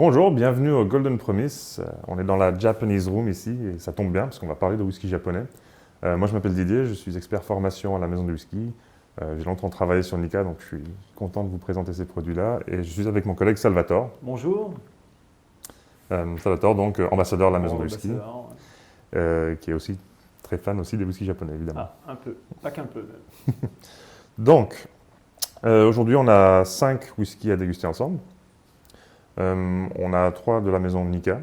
Bonjour, bienvenue au Golden Promise. On est dans la Japanese Room ici et ça tombe bien parce qu'on va parler de whisky japonais. Moi je m'appelle Didier, je suis expert formation à la maison du whisky. J'ai longtemps travaillé sur Nikka donc je suis content de vous présenter ces produits-là et je suis avec mon collègue Salvatore. Bonjour. Salvatore donc ambassadeur de la maison du whisky, Ouais. qui est aussi très fan aussi des whiskies japonais évidemment. Ah, un peu, pas qu'un peu même. Donc aujourd'hui on a 5 whiskies à déguster ensemble. On a 3 de la maison Nikka,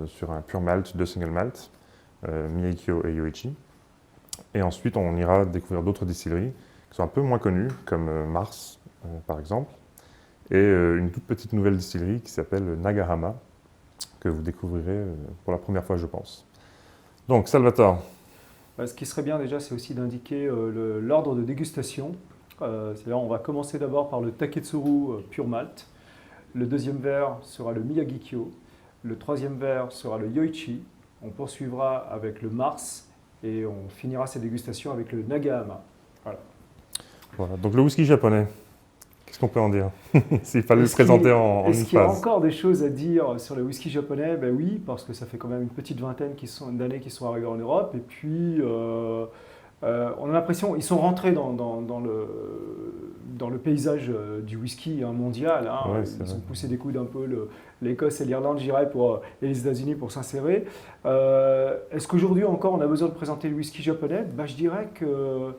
sur un pure malt, 2 single malt, Miyakyo et Yoichi. Et ensuite, on ira découvrir d'autres distilleries qui sont un peu moins connues, comme Mars, par exemple, et une toute petite nouvelle distillerie qui s'appelle Nagahama, que vous découvrirez pour la première fois, je pense. Donc, Salvatore. Ce qui serait bien déjà, c'est aussi d'indiquer l'ordre de dégustation. C'est-à-dire, on va commencer d'abord par le Taketsuru Pure Malt. Le deuxième verre sera le Miyagikyo. Le troisième verre sera le Yoichi. On poursuivra avec le Mars et on finira ces dégustations avec le Nagahama. Voilà. Donc, le whisky japonais, qu'est-ce qu'on peut en dire s'il fallait le présenter en une Est-ce qu'il y a phrase? encore des choses à dire sur le whisky japonais? Ben oui, parce que ça fait quand même une petite vingtaine d'années qu'ils sont arrivés en Europe. Et puis, on a l'impression qu'ils sont rentrés dans le paysage du whisky mondial. Ouais, Ils ont poussé des coudes un peu l'Écosse et l'Irlande, je dirais, et les États-Unis pour s'insérer. Est-ce qu'aujourd'hui encore on a besoin de présenter le whisky japonais? Ben, je dirais que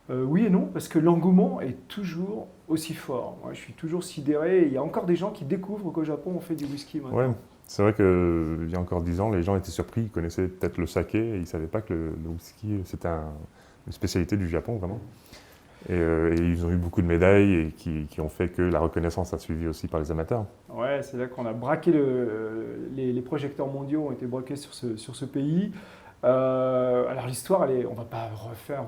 oui et non, parce que l'engouement est toujours aussi fort. Moi, je suis toujours sidéré. Il y a encore des gens qui découvrent qu'au Japon, on fait du whisky maintenant. Ouais, c'est vrai qu'il y a encore 10 ans, les gens étaient surpris, ils connaissaient peut-être le saké et ils ne savaient pas que le whisky, c'était une spécialité du Japon, vraiment. Et ils ont eu beaucoup de médailles et qui ont fait que la reconnaissance a suivi aussi par les amateurs. Ouais, c'est là qu'on a braqué les projecteurs mondiaux ont été braqués sur ce pays. Alors l'histoire, on ne va pas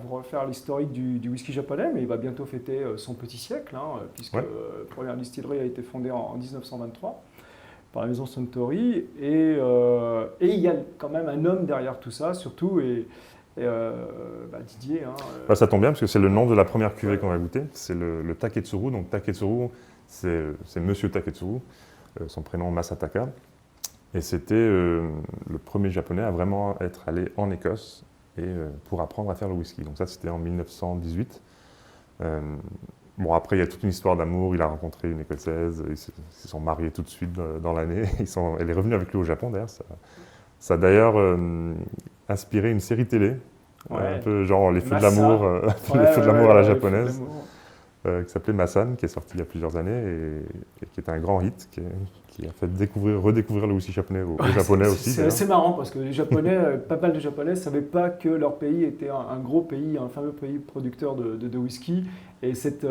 vous refaire l'historique du whisky japonais, mais il va bientôt fêter son petit siècle, puisque la première distillerie a été fondée en 1923 par la maison Suntory. Et il y a quand même un homme derrière tout ça, surtout, Didier. Ça tombe bien parce que c'est le nom de la première cuvée qu'on va goûter. C'est le Taketsuru. Donc Taketsuru, c'est Monsieur Taketsuru, son prénom Masataka. Et c'était le premier japonais à vraiment être allé en Écosse pour apprendre à faire le whisky. Donc ça, c'était en 1918. Bon, après, il y a toute une histoire d'amour. Il a rencontré une Écossaise. Ils se sont mariés tout de suite dans l'année. Elle est revenue avec lui au Japon, d'ailleurs. Ça a d'ailleurs inspiré une série télé, un peu genre Les Feux de l'amour, Les Feux de l'amour à la japonaise, qui s'appelait Massan, qui est sorti il y a plusieurs années et qui est un grand hit, qui a fait redécouvrir le whisky japonais aux Japonais aussi. C'est assez marrant parce que les Japonais, pas mal de Japonais ne savaient pas que leur pays était un gros pays, un fameux pays producteur de whisky. Et cette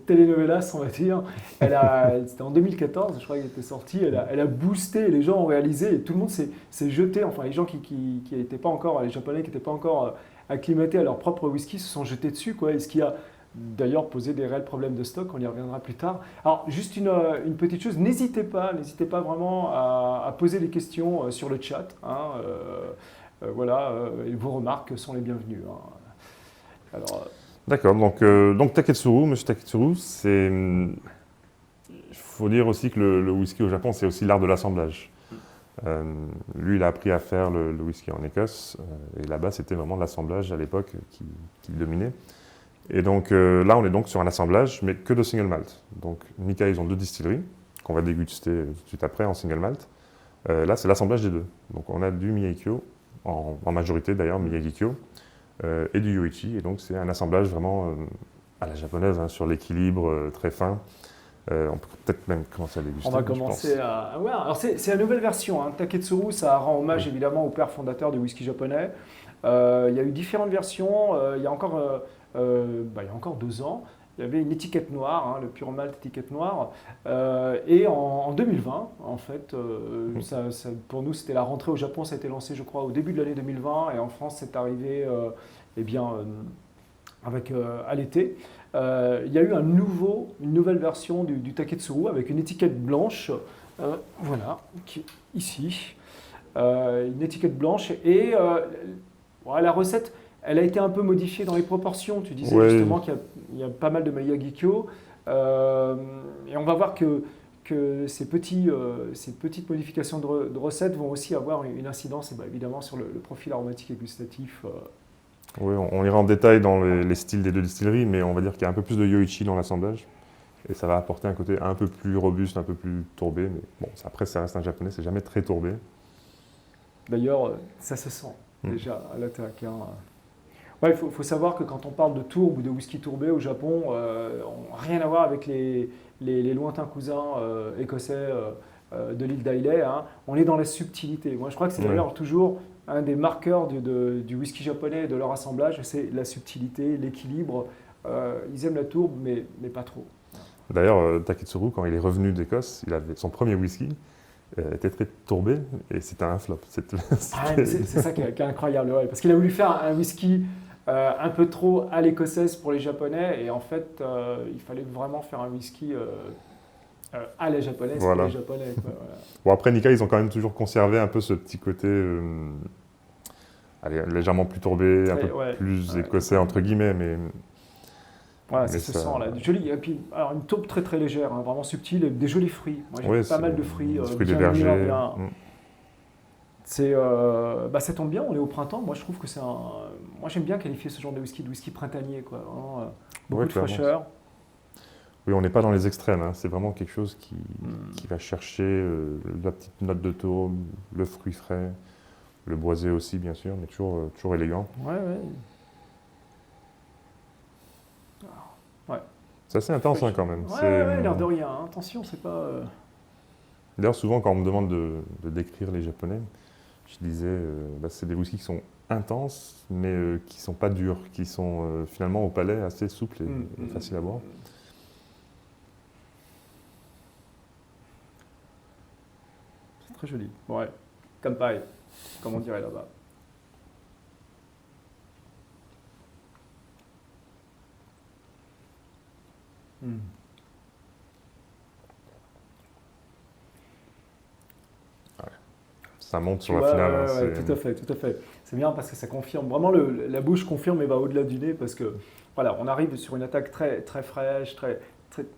telenovelas, on va dire, c'était en 2014, je crois qu'elle était sortie, elle a boosté, les gens ont réalisé et tout le monde s'est jeté, enfin les gens qui n'étaient pas encore, les Japonais qui n'étaient pas encore acclimatés à leur propre whisky se sont jetés dessus, quoi. Et ce qui a d'ailleurs posé des réels problèmes de stock, on y reviendra plus tard. Alors juste une petite chose, n'hésitez pas vraiment à poser des questions sur le chat. Et vos remarques sont les bienvenues. Alors, d'accord, donc Taketsuru, Monsieur Taketsuru, il faut dire aussi que le whisky au Japon, c'est aussi l'art de l'assemblage. Lui, il a appris à faire le whisky en Écosse, et là-bas, c'était vraiment l'assemblage à l'époque qui dominait. Et donc là, on est donc sur un assemblage, mais que de single malt. Donc Nikka, ils ont 2 distilleries, qu'on va déguster tout de suite après en single malt. Là, c'est l'assemblage des 2. Donc on a du Miyakyo, en majorité d'ailleurs, Miyagikyo, et du Yoichi. Et donc c'est un assemblage vraiment à la japonaise, sur l'équilibre très fin. On peut peut-être même commencer à déguster. On va commencer à... Ouais, alors c'est la nouvelle version. Taketsuru, ça rend hommage évidemment au père fondateur du whisky japonais. Il y a eu différentes versions. Il y a encore 2 ans, il y avait une étiquette noire, le Pure Malt étiquette noire. Et en 2020, en fait, pour nous, c'était la rentrée au Japon. Ça a été lancé, je crois, au début de l'année 2020. Et en France, c'est arrivé à l'été. Il y a eu une nouvelle version du Taketsuru avec une étiquette blanche, ici, une étiquette blanche et la recette, elle a été un peu modifiée dans les proportions. Tu disais justement qu'il y a pas mal de Miyagikyo et on va voir que que ces petites modifications de recettes vont aussi avoir une incidence évidemment sur le profil aromatique et gustatif. Oui, on ira en détail dans les styles des deux distilleries, mais on va dire qu'il y a un peu plus de yoichi dans l'assemblage. Et ça va apporter un côté un peu plus robuste, un peu plus tourbé. Mais bon, après, ça reste un japonais, c'est jamais très tourbé. D'ailleurs, ça se sent déjà à l'attaque. Ouais, faut savoir que quand on parle de tourbe ou de whisky tourbé au Japon, on n'a rien à voir avec les lointains cousins écossais de l'île d'Islay. On est dans la subtilité. Moi, je crois que c'est d'ailleurs toujours un des marqueurs du whisky japonais et de leur assemblage, c'est la subtilité, l'équilibre. Ils aiment la tourbe, mais pas trop. D'ailleurs, Taketsuru, quand il est revenu d'Écosse, il avait son premier whisky, était très tourbé et c'était un flop. C'est ça qui est incroyable, ouais, parce qu'il a voulu faire un whisky un peu trop à l'écossaise pour les Japonais, et en fait, il fallait vraiment faire un whisky à la japonaise pour les Japonais. Quoi, voilà. Bon, après, Nikka, ils ont quand même toujours conservé un peu ce petit côté légèrement plus tourbé, un peu plus écossais, entre guillemets, mais... Voilà, ça se sent là. Joli. Et puis, alors, une taupe très très légère, vraiment subtile, et des jolis fruits. Moi j'ai pas mal de fruits. Des fruits des vergers. Ça tombe bien, on est au printemps. Moi je trouve que c'est un. Moi j'aime bien qualifier ce genre de whisky printanier, quoi. Vraiment, beaucoup de fraîcheur. Oui, on n'est pas dans les extrêmes. C'est vraiment quelque chose qui va chercher la petite note de tourbe, le fruit frais, le boisé aussi, bien sûr, mais toujours élégant. Ouais. C'est assez intense quand même. Ouais, l'air de rien. Attention, c'est pas... D'ailleurs, souvent, quand on me demande de décrire les Japonais, je disais, c'est des whiskies qui sont intenses, mais qui ne sont pas durs, qui sont finalement au palais assez souples et faciles à boire. C'est très joli. Ouais, kanpai, comme on dirait là-bas. Ça monte sur la finale. Tout à fait. C'est bien parce que ça confirme. Vraiment, la bouche confirme et va au-delà du nez parce que voilà, on arrive sur une attaque très, très fraîche,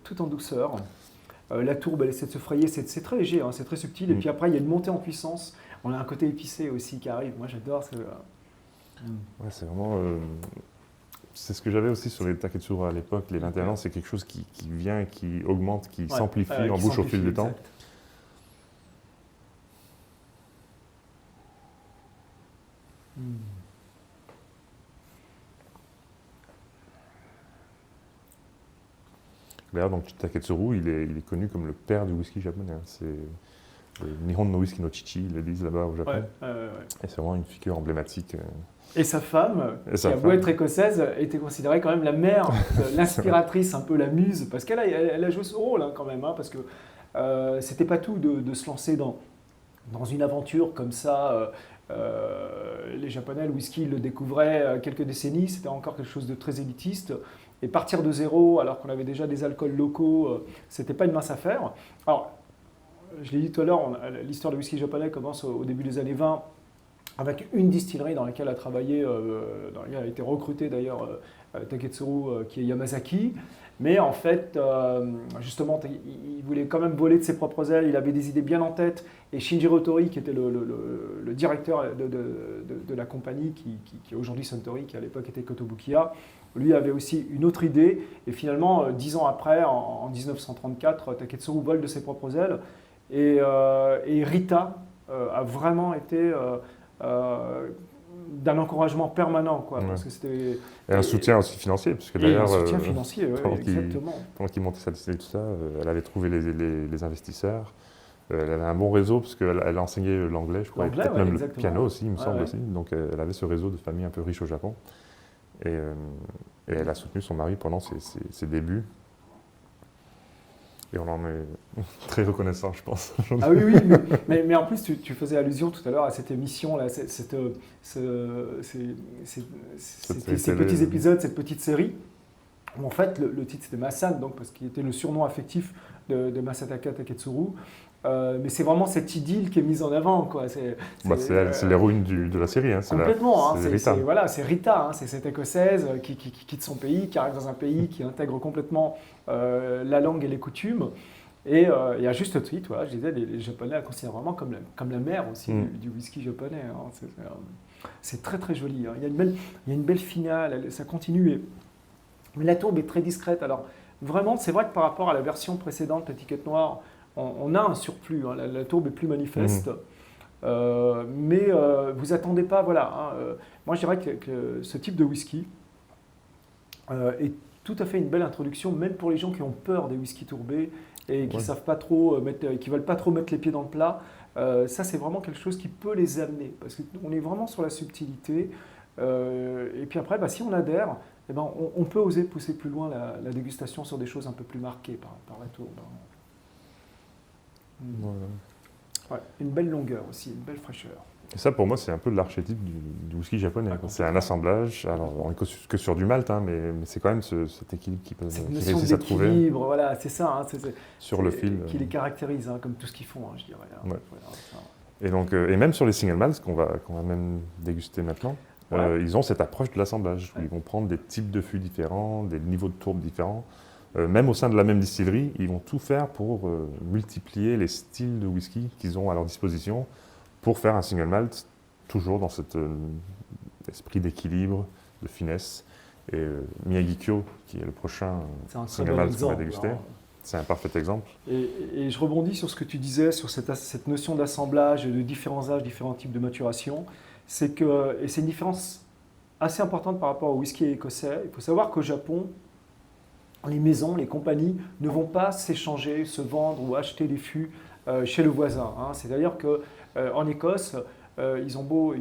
tout en douceur. La tourbe, elle essaie de se frayer. C'est très léger, c'est très subtil. Et puis après, il y a une montée en puissance. On a un côté épicé aussi qui arrive. Moi, j'adore. C'est vraiment... C'est ce que j'avais aussi sur les Taketsuru à l'époque. Les 21 ans, c'est quelque chose qui vient, qui augmente, qui s'amplifie en bouche au fil du temps. D'ailleurs, donc Taketsuru, il est connu comme le père du whisky japonais. C'est le Nihon no Whisky no Chichi, ils le disent là-bas au Japon. Et c'est vraiment une figure emblématique. Et sa femme, qui a beau être écossaise, était considérée quand même la mère, l'inspiratrice, un peu la muse, parce qu'elle a joué ce rôle quand même, parce que c'était pas tout de se lancer dans une aventure comme ça. Les Japonais, le whisky, ils le découvraient quelques décennies, c'était encore quelque chose de très élitiste. Et partir de zéro, alors qu'on avait déjà des alcools locaux, c'était pas une mince affaire. Alors, je l'ai dit tout à l'heure, l'histoire du whisky japonais commence au début des années 20, avec une distillerie dans laquelle a travaillé, dans laquelle a été recruté d'ailleurs Taketsuru, qui est Yamazaki. Mais en fait, justement, il voulait quand même voler de ses propres ailes, il avait des idées bien en tête. Et Shinjiro Tori, qui était le directeur de la compagnie, qui est aujourd'hui Suntory, qui à l'époque était Kotobukiya, lui avait aussi une autre idée. Et finalement, 10 ans après, en 1934, Taketsuru vole de ses propres ailes. Et Rita a vraiment été d'un encouragement permanent, quoi, parce que c'était... Et un soutien aussi financier, puisque d'ailleurs... un soutien financier, exactement. Pendant qu'il montait sa distillerie et tout ça, elle avait trouvé les investisseurs. Elle avait un bon réseau, parce qu'elle enseignait l'anglais, je crois, et peut-être même le piano aussi, il me semble aussi. Donc elle avait ce réseau de familles un peu riches au Japon. Et elle a soutenu son mari pendant ses débuts. Et on en est très reconnaissant, je pense. Ah oui, mais en plus, tu faisais allusion tout à l'heure à cette émission, là, ces petits épisodes, cette petite série. Où en fait, le titre c'était Masan, donc, parce qu'il était le surnom affectif de Masataka Taketsuru. Mais c'est vraiment cette idylle qui est mise en avant, quoi. C'est l'héroïne de la série. Complètement. C'est Rita, c'est cette écossaise qui quitte son pays, qui arrive dans un pays qui intègre complètement la langue et les coutumes. Et à juste titre, voilà, je disais, les Japonais la considèrent vraiment comme la mère aussi du whisky japonais. Hein. C'est très très joli. Hein. Il y a une belle finale, ça continue. Mais la tourbe est très discrète. Alors vraiment, c'est vrai que par rapport à la version précédente, l'étiquette noire, on a un surplus. Hein. La tourbe est plus manifeste. Mais vous attendez pas, voilà. Hein, moi, je dirais que ce type de whisky est tout à fait une belle introduction, même pour les gens qui ont peur des whiskies tourbés et qui savent pas trop qui veulent pas trop mettre les pieds dans le plat. Ça, c'est vraiment quelque chose qui peut les amener, parce qu'on est vraiment sur la subtilité. Et puis après, si on adhère, eh ben, on peut oser pousser plus loin la dégustation sur des choses un peu plus marquées par la tourbe. Ouais, une belle longueur aussi, une belle fraîcheur. Et ça, pour moi, c'est un peu l'archétype du whisky japonais. C'est un assemblage. Alors, on est que sur du malt, hein, mais c'est quand même cet équilibre qui réussit à trouver. L'équilibre, voilà, c'est ça. Hein, sur le fil. Qui les caractérise, hein, comme tout ce qu'ils font, hein, je dirais. Hein. Ouais. Voilà, et même sur les single malts, qu'on va même déguster maintenant, ils ont cette approche de l'assemblage, où ils vont prendre des types de fûts différents, des niveaux de tourbe différents. Même au sein de la même distillerie, ils vont tout faire pour multiplier les styles de whisky qu'ils ont à leur disposition pour faire un single malt, toujours dans cet esprit d'équilibre, de finesse. Et Miyagi-Kyo, qui est le prochain single malt qu'on va déguster, c'est un parfait exemple. Et je rebondis sur ce que tu disais, sur cette notion d'assemblage, de différents âges, différents types de maturation. Et c'est une différence assez importante par rapport au whisky écossais. Il faut savoir qu'au Japon, les maisons, les compagnies ne vont pas s'échanger, se vendre ou acheter des fûts chez le voisin. Hein. C'est-à-dire qu'en Écosse, il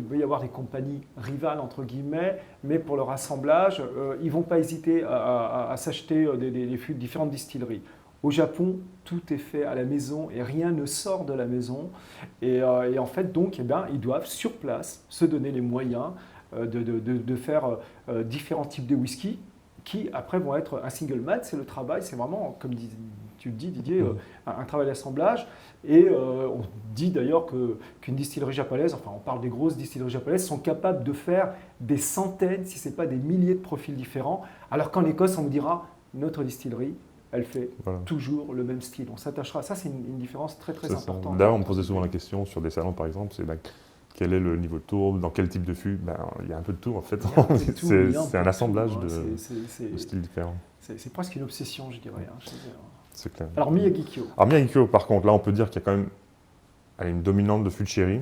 va y avoir des compagnies rivales, entre guillemets, mais pour leur assemblage, ils ne vont pas hésiter à s'acheter des fûts de différentes distilleries. Au Japon, tout est fait à la maison et rien ne sort de la maison. Et en fait, donc, ils doivent sur place se donner les moyens de faire différents types de whisky qui après vont être un single malt. C'est le travail, c'est vraiment, comme tu le dis Didier, un travail d'assemblage. Et on dit d'ailleurs qu'une distillerie japonaise, enfin on parle des grosses distilleries japonaises, sont capables de faire des centaines, si ce n'est pas des milliers de profils différents, alors qu'en Écosse, on vous dira, notre distillerie, elle fait toujours le même style. On s'attachera. Ça, c'est une différence très très importante. Là, on me posait souvent la question sur des salons, par exemple, c'est quel est le niveau de tourbe, dans quel type de fût. Il y a un peu de tout, en fait. C'est un assemblage de styles différents. C'est presque une obsession, je dirais. Hein, c'est clair. Alors, Miyagi-Kyo. Alors, Miyagi-Kyo, par contre, là, on peut dire qu'il y a quand même une dominante de fût de sherry.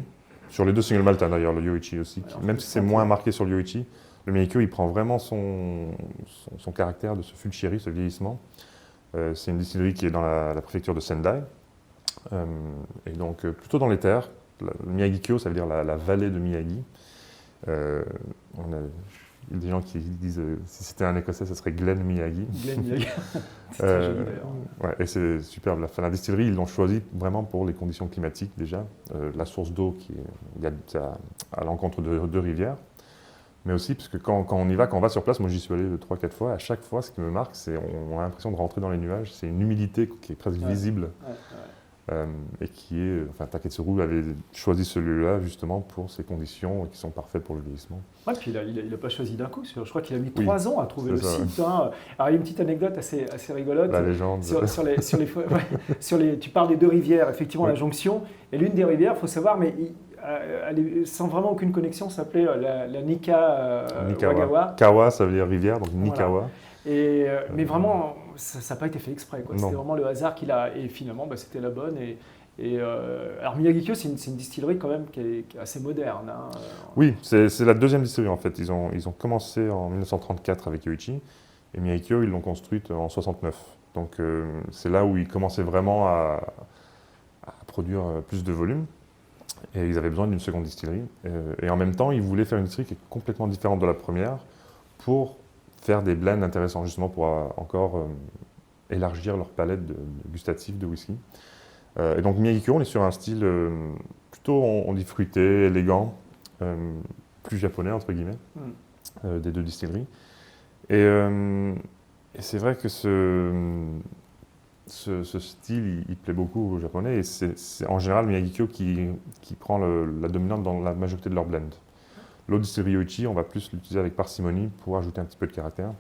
Sur les deux single malt, d'ailleurs, le Yoichi aussi. Même si c'est moins marqué sur le Yoichi, le Miyagi-Kyo, il prend vraiment son caractère de ce fût de sherry, ce vieillissement. C'est une distillerie qui est dans la préfecture de Sendai. Et donc, plutôt dans les terres. Le Miyagi-Kyo, ça veut dire la vallée de Miyagi. Il y a des gens qui disent si c'était un Écossais, ça serait Glen Miyagi. Glen Miyagi. C'est très joli d'ailleurs. Et c'est superbe. La distillerie, ils l'ont choisi vraiment pour les conditions climatiques déjà. La source d'eau qui est à l'encontre de deux rivières. Mais aussi, parce que quand on va sur place, moi j'y suis allé 3-4 fois, à chaque fois, ce qui me marque, c'est qu'on a l'impression de rentrer dans les nuages. C'est une humidité qui est presque visible. Et qui est, Taketsuru avait choisi celui-là justement pour ces conditions qui sont parfaites pour le vieillissement. Ouais, puis il n'a pas choisi d'un coup. Je crois qu'il a mis 3 ans à trouver le site. Hein. Alors il y a une petite anecdote assez rigolote. La légende. Tu parles des deux rivières, effectivement la jonction. Et l'une des rivières, il faut savoir, mais sans vraiment aucune connexion, s'appelait la Nikawa. Kawa, ça veut dire rivière, donc Nikawa. Voilà. Mais vraiment, ça n'a pas été fait exprès. C'était vraiment le hasard qu'il a. Et finalement, c'était la bonne. Alors Miyagi-Kyo, c'est une distillerie quand même qui est assez moderne. Hein. Oui, c'est la deuxième distillerie en fait. Ils ont commencé en 1934 avec Yoichi. Et Miyagi-Kyo, ils l'ont construite en 69. Donc c'est là où ils commençaient vraiment à produire plus de volume. Et ils avaient besoin d'une seconde distillerie. Et en même temps, ils voulaient faire une distillerie qui est complètement différente de la première pour faire des blends intéressants, justement pour encore élargir leur palette gustative de whisky. Et donc Miyagi-Kyo, on est sur un style plutôt, on dit fruité, élégant, plus japonais entre guillemets, des deux distilleries. Et c'est vrai que ce style, il plaît beaucoup aux Japonais, et c'est en général Miyagi-Kyo qui prend la dominante dans la majorité de leurs blends. L'autre distillerie Yoichi, on va plus l'utiliser avec parcimonie pour ajouter un petit peu de caractère.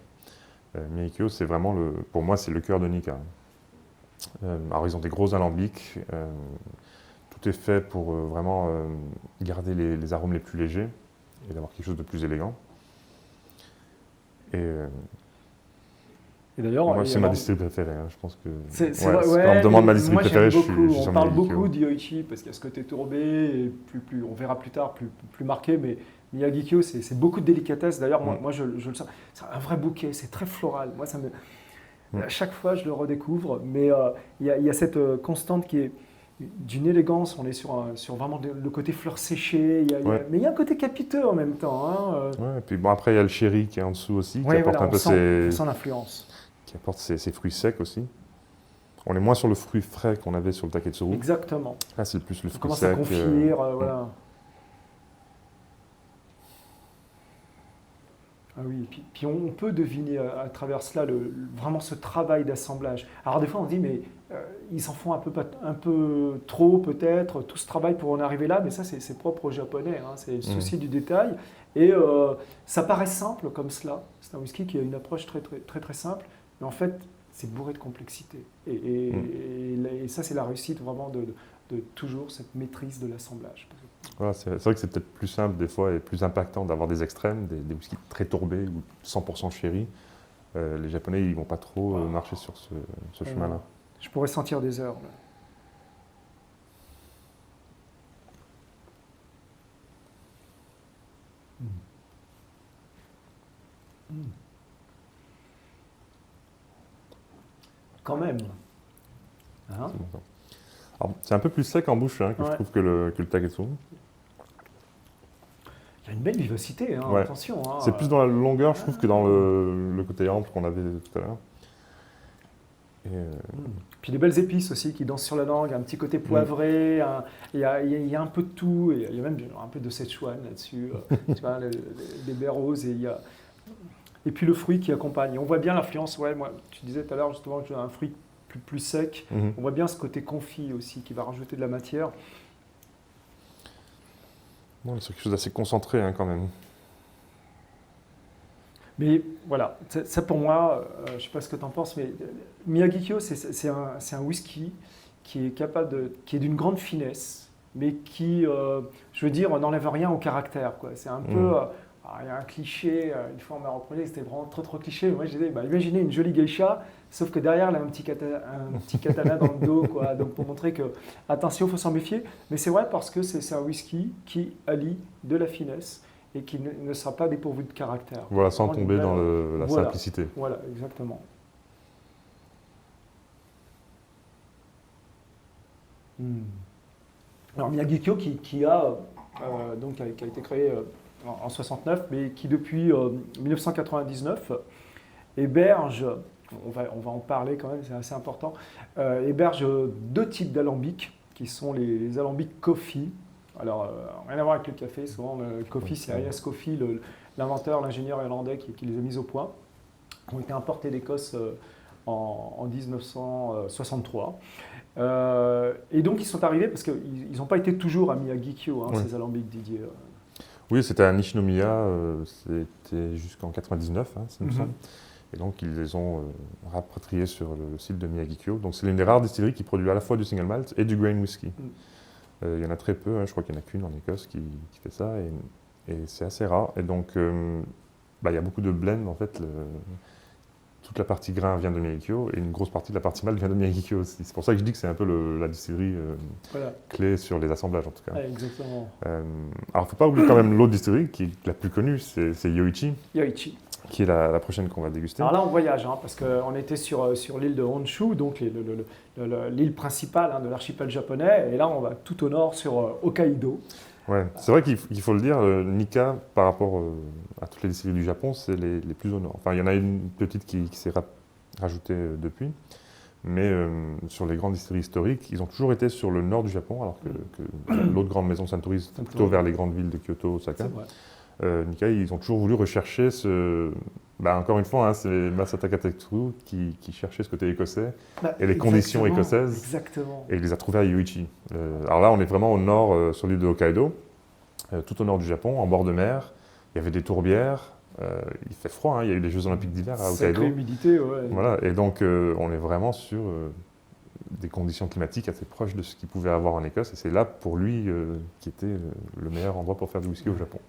Miyagi-Kyo, c'est vraiment, pour moi, c'est le cœur de Nika. Alors ils ont des gros alambics. Tout est fait pour vraiment garder les arômes les plus légers et d'avoir quelque chose de plus élégant. Et d'ailleurs, moi, c'est ma distillerie préférée. Je pense que quand on me demande ma distillerie préférée, je suis on sur parle Miyagikyo. beaucoup d'Yoichi parce qu'il y a ce côté tourbé, et on verra plus tard, plus marqué, mais Miyagikyo, c'est beaucoup de délicatesse. D'ailleurs, moi je le sens, c'est un vrai bouquet, c'est très floral. Moi, à chaque fois, je le redécouvre, mais il y a cette constante qui est d'une élégance. On est sur vraiment le côté fleurs séchées, mais il y a un côté capiteux en même temps. Hein. Ouais, et puis bon, après, il y a le sherry qui est en dessous aussi, qui Ouais, apporte voilà, un peu son influence. qui apporte ses fruits secs aussi. On est moins sur le fruit frais qu'on avait sur le Taketsuru. Exactement. Là, c'est plus le On fruit commence sec. à confire, voilà. Ah oui, puis on peut deviner à travers cela vraiment ce travail d'assemblage. Alors des fois on se dit mais ils s'en font un peu trop peut-être, tout ce travail pour en arriver là, mais ça c'est propre aux Japonais, hein, c'est le souci du détail. Et ça paraît simple comme cela, c'est un whisky qui a une approche très très très, très simple, mais en fait c'est bourré de complexité. Et ça c'est la réussite vraiment de toujours cette maîtrise de l'assemblage. Voilà, c'est vrai que c'est peut-être plus simple des fois et plus impactant d'avoir des extrêmes, des whiskies très tourbés ou 100% sherry. Les Japonais, ils ne vont pas trop marcher sur ce chemin-là. Je pourrais sentir des heures. Quand même. Hein? C'est un peu plus sec en bouche que je trouve que le Taketsuru. Il y a une belle vivacité, hein, attention. Hein, c'est plus dans la longueur, je trouve, que dans le côté ample qu'on avait tout à l'heure. Puis les belles épices aussi qui dansent sur la langue, un petit côté poivré, il y a un peu de tout, il y a même un peu de Szechuan là-dessus, tu vois, des baies roses, et puis le fruit qui accompagne. On voit bien l'influence, moi, tu disais tout à l'heure justement que j'ai un fruit plus sec, on voit bien ce côté confit aussi qui va rajouter de la matière. Bon, c'est quelque chose d'assez concentré quand même. Mais voilà, ça pour moi, je ne sais pas ce que tu en penses, mais Miyagikyo, c'est un whisky qui est d'une grande finesse, mais qui, je veux dire, n'enlève rien au caractère. C'est un peu, il y a un cliché, une fois on m'a repris, c'était vraiment trop cliché. Moi je disais, imaginez une jolie geisha, sauf que derrière elle a un petit katana dans le dos, donc pour montrer que, attention, il faut s'en méfier. Mais c'est vrai parce que c'est un whisky qui allie de la finesse et qui ne sera pas dépourvu de caractère. Voilà, sans tomber dans la simplicité. Voilà, exactement. Alors Miyagikyo qui a été créé en 69, mais qui depuis 1999 héberge, on va en parler quand même, c'est assez important, héberge deux types d'alambics qui sont les alambics Coffey. Alors, rien à voir avec le café, souvent le Coffey, c'est Elias Coffey, l'inventeur, l'ingénieur irlandais qui les a mis au point. Ils ont été importés d'Écosse en 1963. Et donc ils sont arrivés parce qu'ils n'ont pas été toujours à Miyagikyo, ces alambics, Didier. Oui, c'était à Nishinomiya, c'était jusqu'en 99, ça me semble. Et donc ils les ont rapatriés sur le site de Miyagikyo. Donc c'est l'une des rares distilleries qui produit à la fois du single malt et du grain whisky. Il y en a très peu, je crois qu'il n'y en a qu'une en Écosse qui fait ça, et c'est assez rare. Et donc il y a beaucoup de blend en fait. Toute la partie grain vient de Miyagikyo et une grosse partie de la partie malt vient de Miyagikyo aussi. C'est pour ça que je dis que c'est un peu la distillerie clé sur les assemblages en tout cas. Exactement. Alors il ne faut pas oublier quand même l'autre distillerie qui est la plus connue, c'est Yoichi. Yoichi. Qui est la prochaine qu'on va déguster. Alors là on voyage, parce qu'on était sur l'île de Honshu, donc l'île principale de l'archipel japonais, et là on va tout au nord sur Hokkaido. Ouais, c'est vrai qu'il faut le dire, Nikka, par rapport à toutes les distilleries du Japon, c'est les plus au nord. Enfin, il y en a une petite qui s'est rajoutée depuis, mais sur les grandes distilleries historiques, ils ont toujours été sur le nord du Japon, alors que l'autre grande maison Suntory, c'était plutôt vers les grandes villes de Kyoto, Osaka. Nikka, ils ont toujours voulu rechercher encore une fois, c'est Masataka Taketsuru qui cherchait ce côté écossais et les conditions écossaises. Exactement. Et il les a trouvées à Yoichi. Alors là, on est vraiment au nord, sur l'île de Hokkaido, tout au nord du Japon, en bord de mer. Il y avait des tourbières. Il fait froid, il y a eu les Jeux Olympiques d'hiver à Hokkaido. Sacrée humidité, ouais. Voilà, et donc on est vraiment sur des conditions climatiques assez proches de ce qu'il pouvait avoir en Écosse. Et c'est là, pour lui, qui était le meilleur endroit pour faire du whisky au Japon.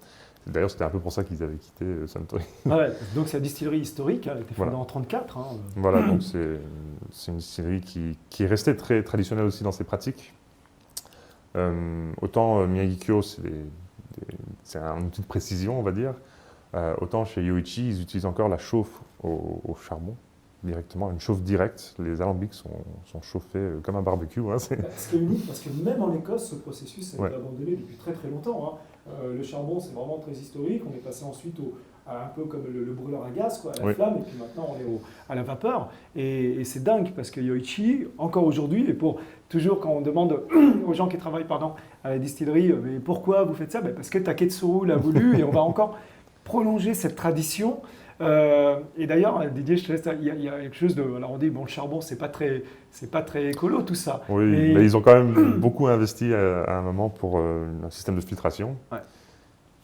D'ailleurs, c'était un peu pour ça qu'ils avaient quitté Suntory. Ouais, donc c'est la distillerie historique, elle a été fondée Voilà. en 1934. Hein. Voilà, donc c'est une distillerie qui est restée très traditionnelle aussi dans ses pratiques. Autant Miyagi-Kyo, c'est un outil de précision, on va dire. Autant chez Yoichi, ils utilisent encore la chauffe au charbon, directement, une chauffe directe. Les alambics sont chauffés comme un barbecue. Hein, Ce qui est unique, parce que même en Écosse, ce processus a été abandonné depuis très très longtemps. Hein. Le charbon, c'est vraiment très historique. On est passé ensuite un peu comme le brûleur à gaz, quoi, à la flamme, et puis maintenant on est à la vapeur. Et c'est dingue, parce que Yoichi, encore aujourd'hui, et toujours quand on demande aux gens qui travaillent à la distillerie, mais pourquoi vous faites ça? Parce que Taketsuru l'a voulu, et on va encore prolonger cette tradition. Et d'ailleurs, Didier, je te laisse, il y a quelque chose de... Alors on dit, bon, le charbon, c'est pas très écolo tout ça. Oui, mais ils ont quand même beaucoup investi à un moment pour un système de filtration. Ouais.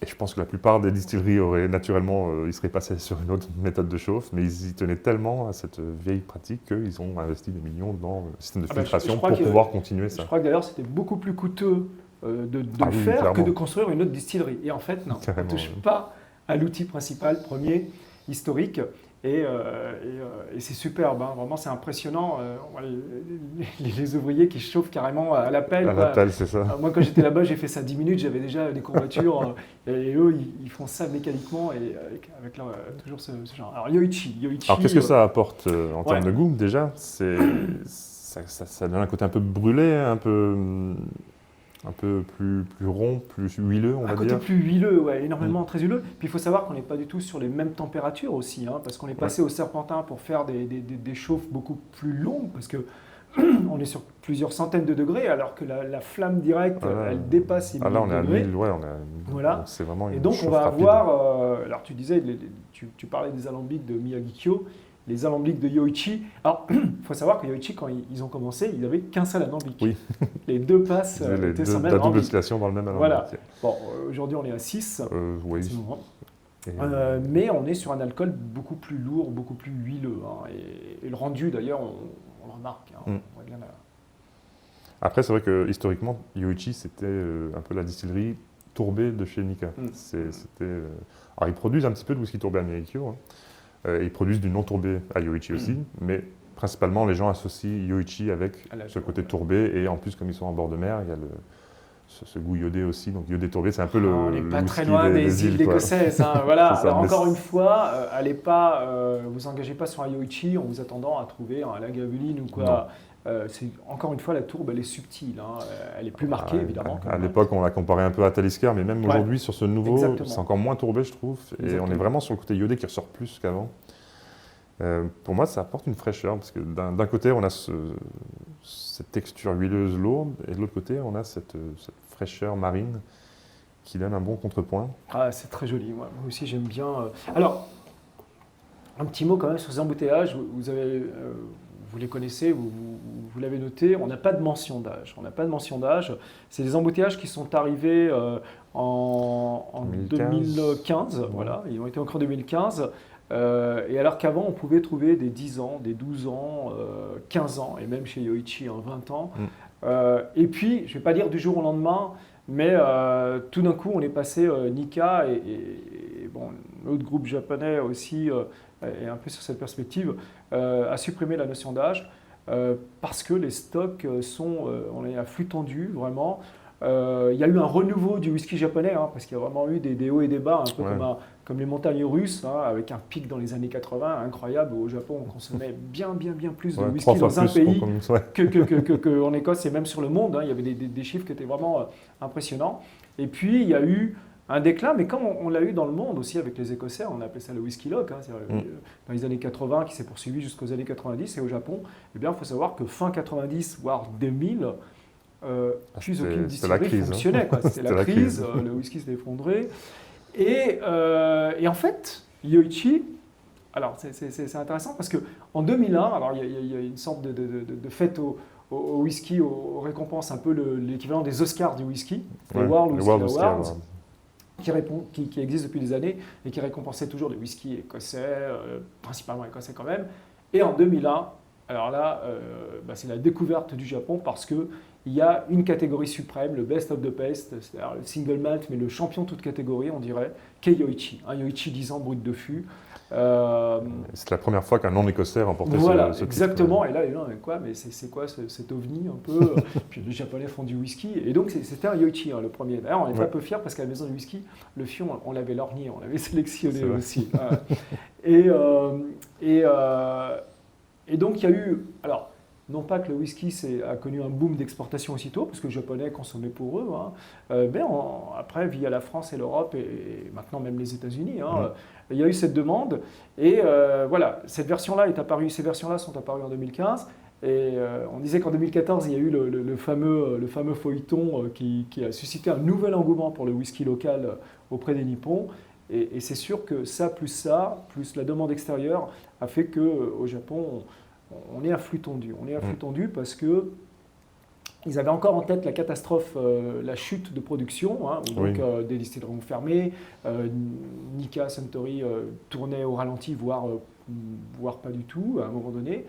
Et je pense que la plupart des distilleries auraient naturellement, ils seraient passés sur une autre méthode de chauffe, mais ils y tenaient tellement à cette vieille pratique qu'ils ont investi des millions dans le système de filtration pour pouvoir continuer ça. Je crois que d'ailleurs, c'était beaucoup plus coûteux de le faire clairement. Que de construire une autre distillerie. Et en fait, non, on ne touche pas à l'outil principal, premier, historique, et c'est superbe, hein. Vraiment c'est impressionnant, les ouvriers qui chauffent carrément à la pelle. À la pelle, c'est ça. Moi quand j'étais là-bas, j'ai fait ça 10 minutes, j'avais déjà des courbatures, et eux ils font ça mécaniquement, et avec toujours ce genre. Alors Yoichi. Alors qu'est-ce que ça apporte en termes de goût déjà? Ça donne un côté un peu brûlé, un peu plus rond, plus huileux, on va dire. Un côté plus huileux, ouais, énormément très huileux. Puis il faut savoir qu'on n'est pas du tout sur les mêmes températures aussi, hein, parce qu'on est passé au serpentin pour faire des chauffes beaucoup plus longues, parce que on est sur plusieurs centaines de degrés, alors que la flamme directe, elle dépasse les 1000 degrés. Là, on est à 1000, ouais, voilà. C'est vraiment une Et donc on va rapide. avoir, alors tu disais, tu parlais des alambics de Miyagi-Kyo, les alambics de Yoichi. Alors, il faut savoir que Yoichi, quand ils ont commencé, ils n'avaient qu'un seul alambic. Oui. Les deux passes étaient sans même la double distillation dans le même alambic. Voilà. Bon, aujourd'hui, on est à 6. Oui. Mais on est sur un alcool beaucoup plus lourd, beaucoup plus huileux. Hein, et le rendu, d'ailleurs, on le remarque. Hein, on voit bien Après, c'est vrai que historiquement, Yoichi, c'était un peu la distillerie tourbée de chez Nikka. Alors, ils produisent un petit peu de whisky tourbé à Miyagi-Kyo. Hein. Ils produisent du non tourbé à Yoichi aussi, mais principalement les gens associent Yoichi avec ce côté tourbé, et en plus comme ils sont en bord de mer, il y a ce goût iodé aussi, donc iodé tourbé, c'est un peu on n'est pas très loin des îles écossaises. Hein, voilà. Alors, encore une fois, allez pas, vous engagez pas sur un Yoichi en vous attendant à trouver un Lagavulin ou quoi. Encore une fois, la tourbe, elle est subtile, hein, elle est plus marquée évidemment. À l'époque, on l'a comparé un peu à Talisker, mais même aujourd'hui, sur ce nouveau, c'est encore moins tourbé, je trouve. Et on est vraiment sur le côté iodé qui ressort plus qu'avant. Pour moi, ça apporte une fraîcheur, parce que d'un côté, on a cette texture huileuse lourde, et de l'autre côté, on a cette fraîcheur marine qui donne un bon contrepoint. Ah, c'est très joli, moi aussi j'aime bien. Alors, un petit mot quand même sur ces embouteillages, vous les connaissez, vous l'avez noté, on n'a pas de mention d'âge. C'est des embouteillages qui sont arrivés en 2015, voilà, ils ont été encore en 2015. Et alors qu'avant, on pouvait trouver des 10 ans, des 12 ans, 15 ans, et même chez Yoichi, 20 ans. Et puis, je ne vais pas dire du jour au lendemain, mais tout d'un coup, on est passé Nikka et bon, l'autre groupe japonais aussi est un peu sur cette perspective, a supprimé la notion d'âge parce que les stocks on est à flux tendu, vraiment. Il y a eu un renouveau du whisky japonais, hein, parce qu'il y a vraiment eu des hauts et des bas, un peu comme les montagnes russes, hein, avec un pic dans les années 80, incroyable. Au Japon, on consommait bien plus de whisky dans un pays qu'en Écosse et même sur le monde. Hein, il y avait des chiffres qui étaient vraiment impressionnants. Et puis, il y a eu un déclin, mais comme on l'a eu dans le monde aussi avec les Écossais, on a appelé ça le whisky lock, hein, dans les années 80, qui s'est poursuivi jusqu'aux années 90. Et au Japon, eh bien, il faut savoir que fin 90, voire 2000, plus aucune distillerie fonctionnait. C'était la crise, le whisky s'est effondré. Et en fait, Yoichi, alors c'est intéressant parce qu'en 2001, alors il y a une sorte de fête au whisky, aux récompenses, un peu l'équivalent des Oscars du whisky, les World Whisky Awards, qui existe depuis des années et qui récompensait toujours des whiskies écossais, principalement écossais quand même. Et en 2001, Alors là, c'est la découverte du Japon parce qu'il y a une catégorie suprême, le best of the best, c'est-à-dire le single malt, mais le champion toute catégorie, on dirait, qu'est Yoichi. Un Yoichi 10 ans brut de fût. C'est la première fois qu'un non-écossais remportait Voilà, ce exactement. titre. Et là, les gens, quoi, mais c'est quoi cet ovni un peu Puis les Japonais font du whisky. Et donc, c'était un Yoichi, le premier. D'ailleurs, on était un peu fiers parce qu'à la maison du whisky, le fût, on l'avait lorgné, on l'avait sélectionné aussi. Et, et donc, il y a eu. Alors, non pas que le whisky a connu un boom d'exportation aussitôt, parce que les Japonais consommaient pour eux, mais après, via la France et l'Europe, et maintenant même les États-Unis, il y a eu cette demande. Et voilà, cette version-là est apparue, ces versions-là sont apparues en 2015. Et on disait qu'en 2014, il y a eu le fameux feuilleton qui a suscité un nouvel engouement pour le whisky local auprès des Nippons. Et c'est sûr que ça, plus la demande extérieure, a fait qu'au Japon, on est à flux tendu. On est à flux tendu parce que ils avaient encore en tête la catastrophe, la chute de production, où donc des distilleries ont fermé, Nikka, Suntory tournaient au ralenti, voire pas du tout à un moment donné.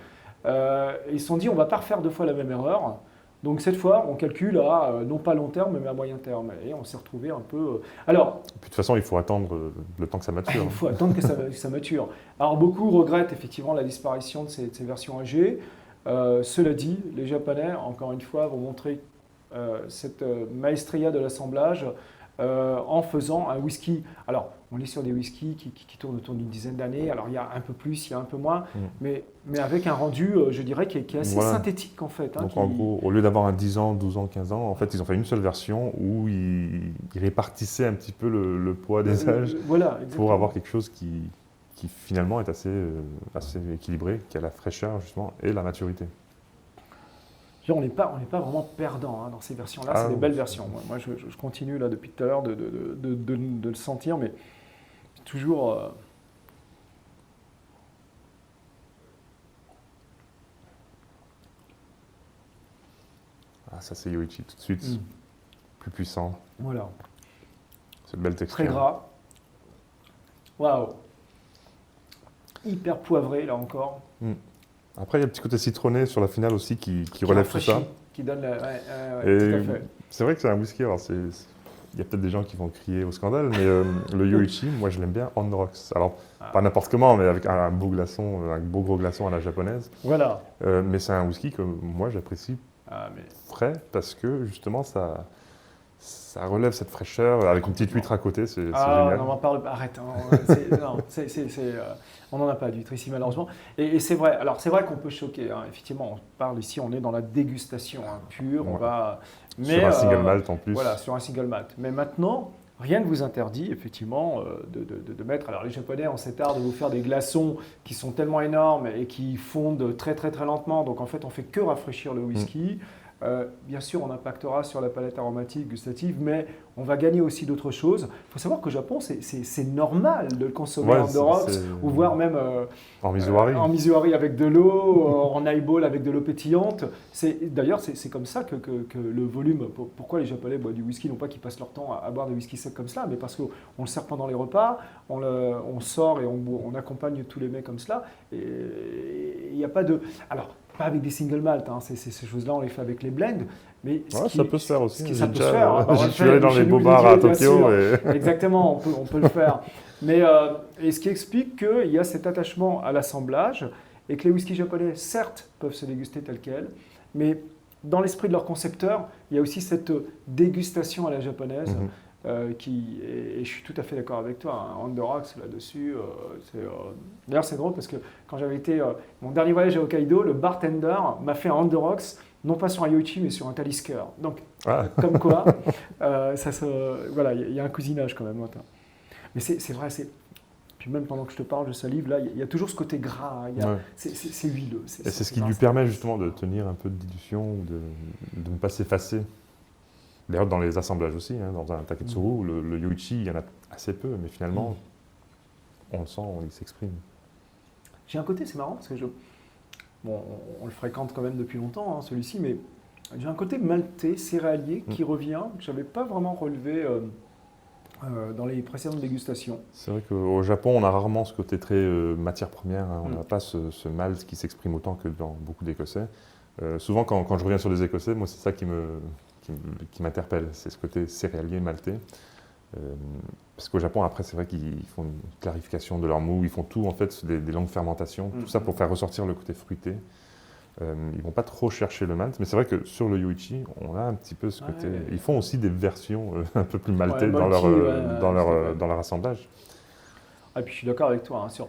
Ils se sont dit, on ne va pas refaire 2 fois la même erreur. Donc cette fois, on calcule à non pas long terme, mais à moyen terme. Et on s'est retrouvé un peu. Alors, et puis, de toute façon, il faut attendre le temps que ça mature. il faut attendre que ça mature. Alors beaucoup regrettent effectivement la disparition de ces versions âgées. Cela dit, les Japonais, encore une fois, vont montrer cette maestria de l'assemblage en faisant un whisky. Alors, on est sur des whiskies qui tournent autour d'une dizaine d'années. Alors, il y a un peu plus, il y a un peu moins, mais avec un rendu, je dirais, qui est assez synthétique en fait. Donc, en gros, au lieu d'avoir un 10 ans, 12 ans, 15 ans, en fait, ils ont fait une seule version où ils répartissaient un petit peu le poids des âges pour avoir quelque chose qui finalement est assez équilibré, qui a la fraîcheur justement et la maturité. On n'est pas vraiment perdant dans ces versions-là, c'est des belles versions. Moi je continue là depuis tout à l'heure de le sentir, mais toujours... Ah, ça c'est Yoichi tout de suite, plus puissant. Voilà. Cette belle texture. Très gras. Waouh. Hyper poivré là encore. Après, il y a un petit côté citronné sur la finale aussi qui relève tout ça. Qui donne la... tout à fait. C'est vrai que c'est un whisky, alors il y a peut-être des gens qui vont crier au scandale, mais le Yoichi, moi je l'aime bien on the rocks. Alors, pas n'importe comment, mais avec un beau glaçon, un beau gros glaçon à la japonaise. Voilà. Mais c'est un whisky que moi j'apprécie frais parce que justement ça relève cette fraîcheur avec une petite huître à côté, c'est génial. Non, on en parle, arrête. On n'en a pas d'huître ici malheureusement. Et c'est vrai. Alors c'est vrai qu'on peut choquer. Effectivement, on parle ici, on est dans la dégustation pure. On va. Sur un single malt en plus. Voilà, sur un single malt. Mais maintenant, rien ne vous interdit effectivement de mettre. Alors les Japonais ont cet art de vous faire des glaçons qui sont tellement énormes et qui fondent très très très lentement. Donc en fait, on fait que rafraîchir le whisky. Bien sûr, on impactera sur la palette aromatique, gustative, mais on va gagner aussi d'autres choses. Il faut savoir qu'au Japon, c'est normal de le consommer en Dorox, ou voire même en mizuwari. En mizuwari avec de l'eau, en highball avec de l'eau pétillante. D'ailleurs, c'est comme ça que le volume... Pourquoi les Japonais boivent du whisky? Non pas qu'ils passent leur temps à boire des whisky secs comme cela, mais parce qu'on le sert pendant les repas, on sort et on accompagne tous les mets comme cela. Et il n'y a pas de... Alors, pas avec des single malt, ces choses-là on les fait avec les blends, mais ça peut se faire aussi. Ça peut se faire. J'y suis allé dans les beaux bars à Tokyo. Exactement, on peut le faire. Mais et ce qui explique qu'il y a cet attachement à l'assemblage et que les whiskies japonais, certes, peuvent se déguster tels quels, mais dans l'esprit de leur concepteur, il y a aussi cette dégustation à la japonaise. Et je suis tout à fait d'accord avec toi, on the rocks là-dessus. D'ailleurs, c'est drôle parce que quand j'avais été mon dernier voyage à Hokkaido, le bartender m'a fait un on the rocks, non pas sur un Yoichi, mais sur un Talisker. Donc, comme quoi, voilà, il y a un cousinage quand même. Mais c'est vrai, puis même pendant que je te parle, je salive, là, il y a toujours ce côté gras, c'est huileux. Et c'est ce qui lui permet justement de tenir un peu de dilution, de ne pas s'effacer. D'ailleurs, dans les assemblages aussi, dans un Taketsuru, le Yoichi, il y en a assez peu, mais finalement, on le sent, il s'exprime. J'ai un côté, c'est marrant, parce que on le fréquente quand même depuis longtemps, celui-ci, mais j'ai un côté maltais, céréalier, qui revient, que je n'avais pas vraiment relevé dans les précédentes dégustations. C'est vrai qu'au Japon, on a rarement ce côté très matière première. Hein. On n'a pas ce malt qui s'exprime autant que dans beaucoup d'Écossais. Souvent, quand je reviens sur les Écossais, moi, c'est ça qui m'interpelle. C'est ce côté céréalier maltais. Parce qu'au Japon, après, c'est vrai qu'ils font une clarification de leur mou. Ils font tout, en fait, des longues fermentations. Tout ça pour faire ressortir le côté fruité. Ils ne vont pas trop chercher le malt, mais c'est vrai que sur le Yoichi, on a un petit peu ce côté. Ils font aussi des versions un peu plus maltais dans leur assemblage. Et puis je suis d'accord avec toi. Hein,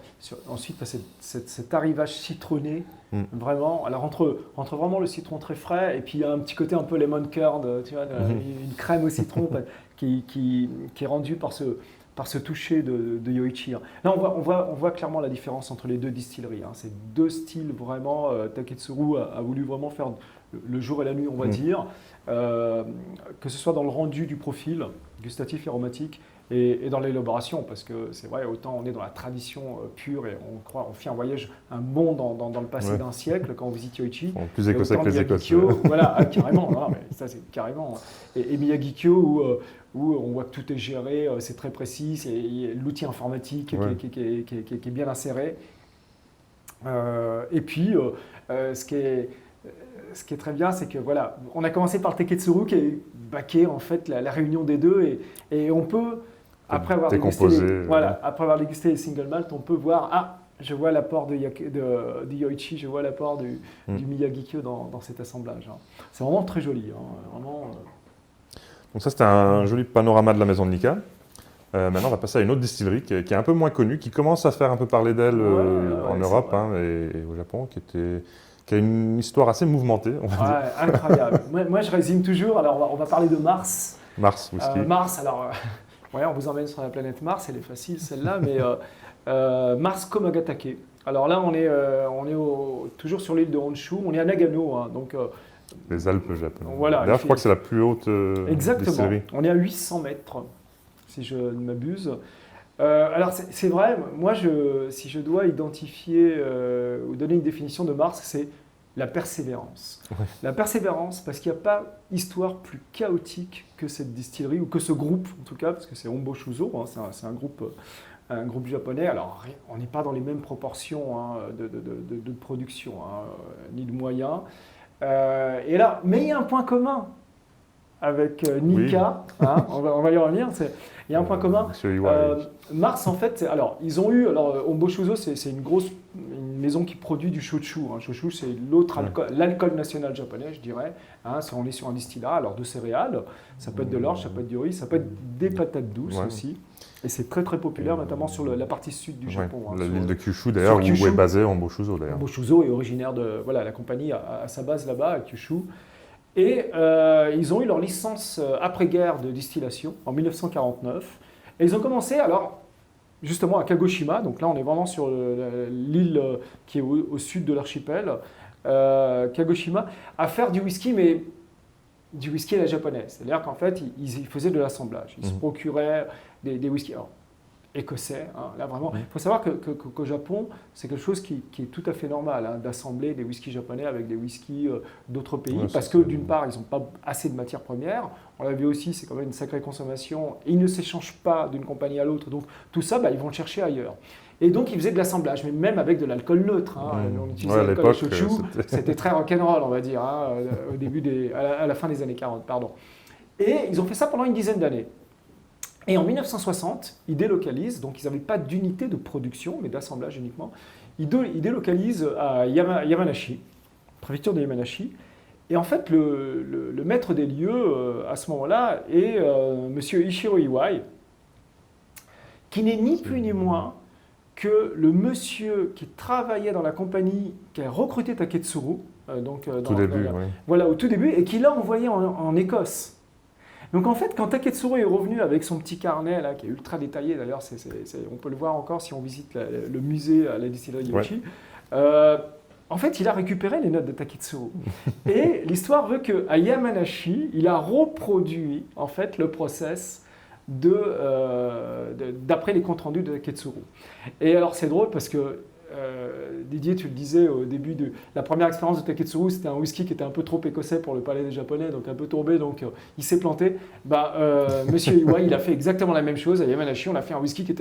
ensuite, tu as cet arrivage citronné, vraiment. Alors entre vraiment le citron très frais, et puis il y a un petit côté un peu lemon curd, tu vois, une crème au citron qui est rendue par ce toucher de Yoichi. Là, on voit clairement la différence entre les deux distilleries. Hein. C'est deux styles vraiment. Taketsuru a voulu vraiment faire le jour et la nuit, on va dire, que ce soit dans le rendu du profil gustatif et aromatique et dans l'élaboration, parce que c'est vrai, autant on est dans la tradition pure et on fait un bond dans le passé d'un siècle quand on visite Yoichi. Plus écossais que les Écossais. Voilà, carrément. Non, mais ça, c'est carrément. Et Miyagi-Kyo, où on voit que tout est géré, c'est très précis, c'est l'outil informatique qui est bien inséré. Et puis, ce qui est très bien, c'est que voilà, on a commencé par le Taketsuru qui est en fait la réunion des deux, et on peut, après avoir dégusté les single malt, on peut voir, je vois l'apport de Yoichi, je vois l'apport du Miyagi-Kyo dans cet assemblage. Hein. C'est vraiment très joli. Hein, vraiment, Donc ça, c'était un joli panorama de la maison de Nikka. Maintenant, on va passer à une autre distillerie qui est un peu moins connue, qui commence à faire un peu parler d'elle en Europe et au Japon, qui a une histoire assez mouvementée. On va dire. Incroyable. moi, je résume toujours. Alors, on va parler de Mars. Mars Whisky. Mars, alors, on vous emmène sur la planète Mars, elle est facile celle-là, mais Mars Komagatake. Alors là, on est toujours sur l'île de Honshu, on est à Nagano, hein, donc... les Alpes japonaises. Voilà, d'ailleurs, je crois que c'est la plus haute exactement. distillerie. On est à 800 mètres, si je ne m'abuse. Alors, c'est vrai, moi, si je dois identifier ou donner une définition de Mars, c'est la persévérance. Ouais. La persévérance, parce qu'il n'y a pas histoire plus chaotique que cette distillerie, ou que ce groupe, en tout cas, parce que c'est Hombo Shuzo, hein, c'est un groupe japonais. Alors, on n'est pas dans les mêmes proportions de production, ni de moyens. Et là, mais il y a un point commun avec Nikka, oui. On va y revenir. Il y a un point commun. Mars, en fait, ils ont eu. Hombo Shuzo, c'est une maison qui produit du shochu. Shochu, c'est l'alcool national japonais, je dirais. On est sur un distillat, de céréales. Ça peut être de l'orge, ça peut être du riz, ça peut être des patates douces aussi. Et c'est très très populaire, notamment sur la partie sud du Japon. L'île de Kyushu, d'ailleurs, où est basé Hombo Shuzo. Hombo Shuzo est originaire de... Voilà, la compagnie a sa base là-bas, à Kyushu. Et ils ont eu leur licence après-guerre de distillation en 1949. Et ils ont commencé, justement à Kagoshima. Donc là, on est vraiment sur l'île qui est au sud de l'archipel, Kagoshima, à faire du whisky, mais du whisky à la japonaise. C'est-à-dire qu'en fait, ils faisaient de l'assemblage. Ils se procuraient des whiskies écossais. Là, vraiment, il faut savoir qu'au Japon, c'est quelque chose qui est tout à fait normal, d'assembler des whiskies japonais avec des whiskies d'autres pays, parce que d'une part, ils n'ont pas assez de matières premières. On l'a vu aussi, c'est quand même une sacrée consommation. Et ils ne s'échangent pas d'une compagnie à l'autre. Donc tout ça, ils vont le chercher ailleurs. Et donc, ils faisaient de l'assemblage, mais même avec de l'alcool neutre. On utilisait l'alcool shochu. C'était très rock'n'roll, on va dire, au début à la fin des années 40, pardon. Et ils ont fait ça pendant une dizaine d'années. Et en 1960, ils délocalisent, donc ils n'avaient pas d'unité de production, mais d'assemblage uniquement. Ils délocalisent à Yamanashi, préfecture de Yamanashi. Et en fait, le maître des lieux, à ce moment-là, est monsieur Ishiro Iwai, qui n'est ni plus ni moins que le monsieur qui travaillait dans la compagnie qui a recruté Taketsuru, au tout début, et qui l'a envoyé en Écosse. Donc en fait, quand Taketsuru est revenu avec son petit carnet, là, qui est ultra détaillé, d'ailleurs, on peut le voir encore si on visite le musée à la distillerie Yoichi, en fait, il a récupéré les notes de Taketsuru. Et l'histoire veut qu'à Yamanashi, il a reproduit en fait, le process d'après les comptes rendus de Taketsuru. Et alors c'est drôle parce que Didier, tu le disais au début de la première expérience de Taketsuru, c'était un whisky qui était un peu trop écossais pour le palais des Japonais, donc un peu tourbé, donc il s'est planté. Monsieur Iwai, il a fait exactement la même chose à Yamanashi. On a fait un whisky qui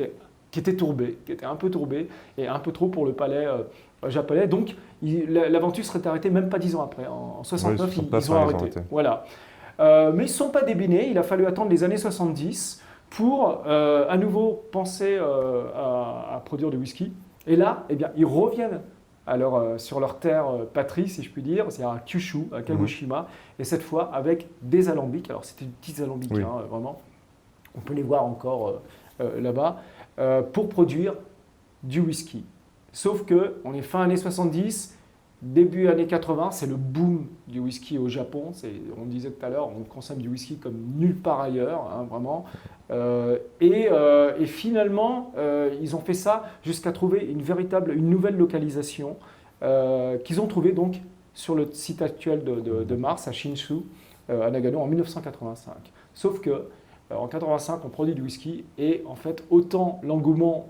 était tourbé, qui était un peu tourbé et un peu trop pour le palais japonais. Donc l'aventure serait arrêtée même pas 10 ans après. En 69, Oui, ils ont arrêté. Voilà. Mais ils ne sont pas débinés. Il a fallu attendre les années 70 pour à nouveau penser à produire du whisky. Et là, eh bien, ils reviennent sur leur terre patrie, si je puis dire, c'est à Kyushu, à Kagoshima, et cette fois avec des alambics. Alors c'était des petits alambics, vraiment. On peut les voir encore là-bas, pour produire du whisky. Sauf qu'on est fin années 70, début années 80, c'est le boom du whisky au Japon. On disait tout à l'heure, on consomme du whisky comme nulle part ailleurs, hein, vraiment. Et finalement, ils ont fait ça jusqu'à trouver une nouvelle localisation qu'ils ont trouvée donc sur le site actuel de Mars, à Shinshu, à Nagano, en 1985. Sauf que en 85, on produit du whisky et en fait, autant l'engouement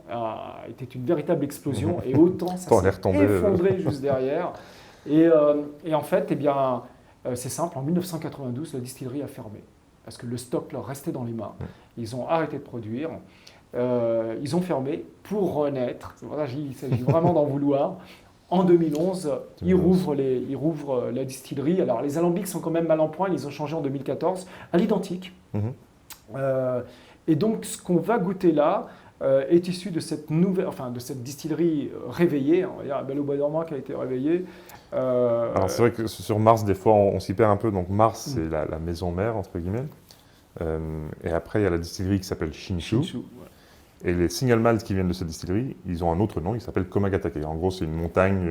était une véritable explosion et autant ça s'est effondré juste derrière. Et en fait, eh bien, c'est simple, en 1992, la distillerie a fermé parce que le stock leur restait dans les mains. Ils ont arrêté de produire. Ils ont fermé pour renaître. C'est pour ça qu'il s'agit vraiment d'en vouloir. En 2011, ils rouvrent la distillerie. Alors, les alambics sont quand même mal en point. Ils ont changé en 2014 à l'identique. Et donc, ce qu'on va goûter là est issu de cette distillerie réveillée, on va dire, Belle au bois dormant qui a été réveillée. Alors, c'est vrai que sur Mars, des fois, on s'y perd un peu. Donc, Mars, c'est la maison mère, entre guillemets. Et après, il y a la distillerie qui s'appelle Shinshu. Et les single malts qui viennent de cette distillerie, ils ont un autre nom, il s'appelle Komagatake. En gros, c'est une montagne.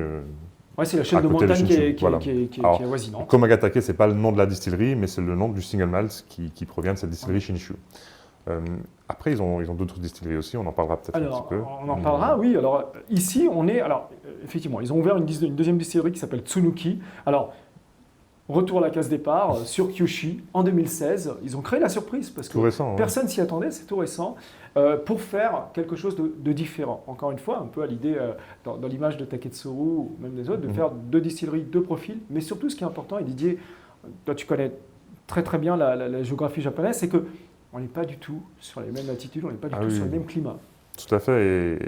C'est la chaîne de montagne qui est avoisinante. Komagatake, ce n'est pas le nom de la distillerie, mais c'est le nom du single malt qui provient de cette distillerie Shinshu. Après, ils ont d'autres distilleries aussi, on en parlera peut-être un petit peu. On en parlera, oui. Alors, ici, effectivement, ils ont ouvert une deuxième distillerie qui s'appelle Tsunuki. Alors, retour à la case départ, sur Kyoshi, en 2016. Ils ont créé la surprise parce que personne s'y attendait, c'est tout récent, pour faire quelque chose de différent. Encore une fois, un peu à l'idée, dans l'image de Taketsuru ou même des autres, de faire deux distilleries, deux profils. Mais surtout, ce qui est important, et Didier, toi tu connais très très bien la géographie japonaise, c'est qu'on n'est pas du tout sur les mêmes latitudes, on n'est pas du tout sur le même climat. Tout à fait.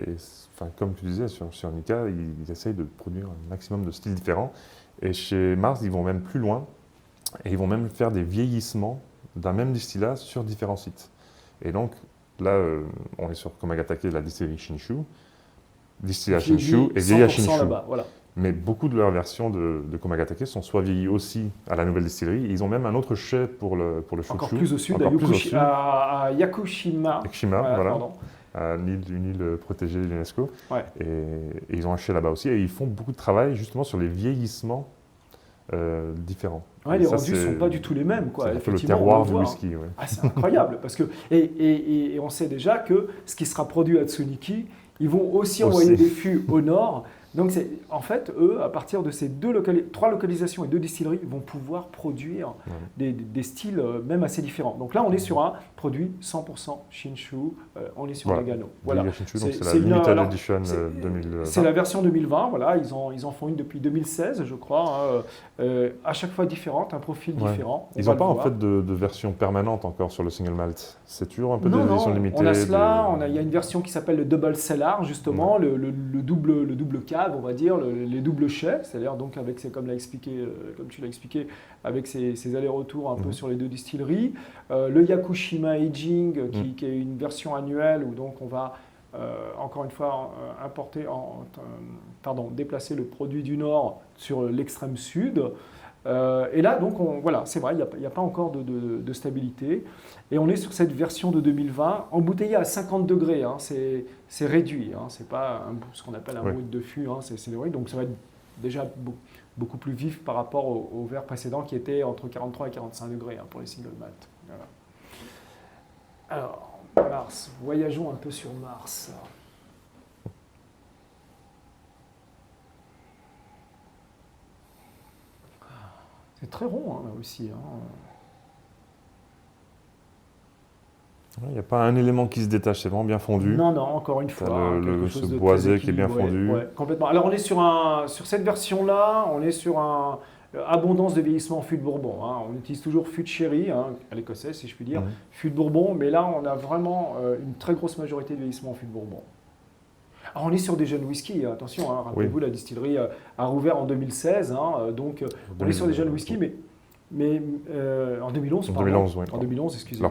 Comme tu disais, sur Nika, ils essayent de produire un maximum de styles différents. Et chez Mars, ils vont même plus loin et ils vont même faire des vieillissements d'un même distillat sur différents sites. Et donc, là, on est sur Komagatake, la distillerie Shinshu, distillat Shinshu et vieilli à Shinshu. Voilà. Mais beaucoup de leurs versions de Komagatake sont soit vieillies aussi à la nouvelle distillerie. Ils ont même un autre chai pour le Shushu. Encore plus au sud, à Yakushima. Voilà. Une île protégée de l'UNESCO. Et ils ont un chai là-bas aussi. Et ils font beaucoup de travail justement sur les vieillissements différents. Les rendus ne sont pas du tout les mêmes. C'est le terroir du whisky. C'est incroyable. Parce que, et on sait déjà que ce qui sera produit à Tsunuki, ils vont aussi envoyer des fûts au nord. Donc, en fait, eux, à partir de ces trois localisations et deux distilleries, vont pouvoir produire des styles même assez différents. Donc là, on est sur un produit 100% Shinshu, on est sur Nagano. Voilà. C'est la Limited Edition 2020. C'est la version 2020, voilà. Ils en font une depuis 2016, je crois, à chaque fois différente, un profil différent. Ils n'ont pas en fait de version permanente encore sur le single malt. C'est toujours un peu des éditions limitées. On a cela, il y a une version qui s'appelle le Double Cellar, justement, le double cave, on va dire, les doubles chais, c'est-à-dire donc comme tu l'as expliqué, avec ces allers-retours un peu sur les deux distilleries. Le Yakushima Aging, qui est une version annuelle où donc on va encore une fois déplacer le produit du nord sur l'extrême sud. Et là, donc, c'est vrai, il n'y a pas encore de stabilité. Et on est sur cette version de 2020, embouteillée à 50 degrés. Hein, c'est réduit, hein, c'est pas ce qu'on appelle un brut de fût, hein, c'est réduit. Donc, ça va être déjà beaucoup plus vif par rapport au verre précédent qui était entre 43 et 45 degrés pour les single malt. Voilà. Alors, Mars, voyageons un peu sur Mars. C'est très rond, là aussi. Il n'y a pas un élément qui se détache, c'est vraiment bien fondu. Non, non, encore une fois. Ce boisé qui est bien fondu. Ouais, complètement. Alors, on est sur cette version-là, on est sur un abondance de vieillissement fût de Bourbon. Hein. On utilise toujours fût de sherry, hein, à l'écossais, si je puis dire, fût de Bourbon, mais là, on a vraiment une très grosse majorité de vieillissement fût de Bourbon. Alors, on est sur des jeunes whisky, attention, hein, rappelez-vous, la distillerie a rouvert en 2016, hein, donc on est sur des jeunes whisky, mais en 2011, en pardon. 2011, oui. En 2011, excusez-moi.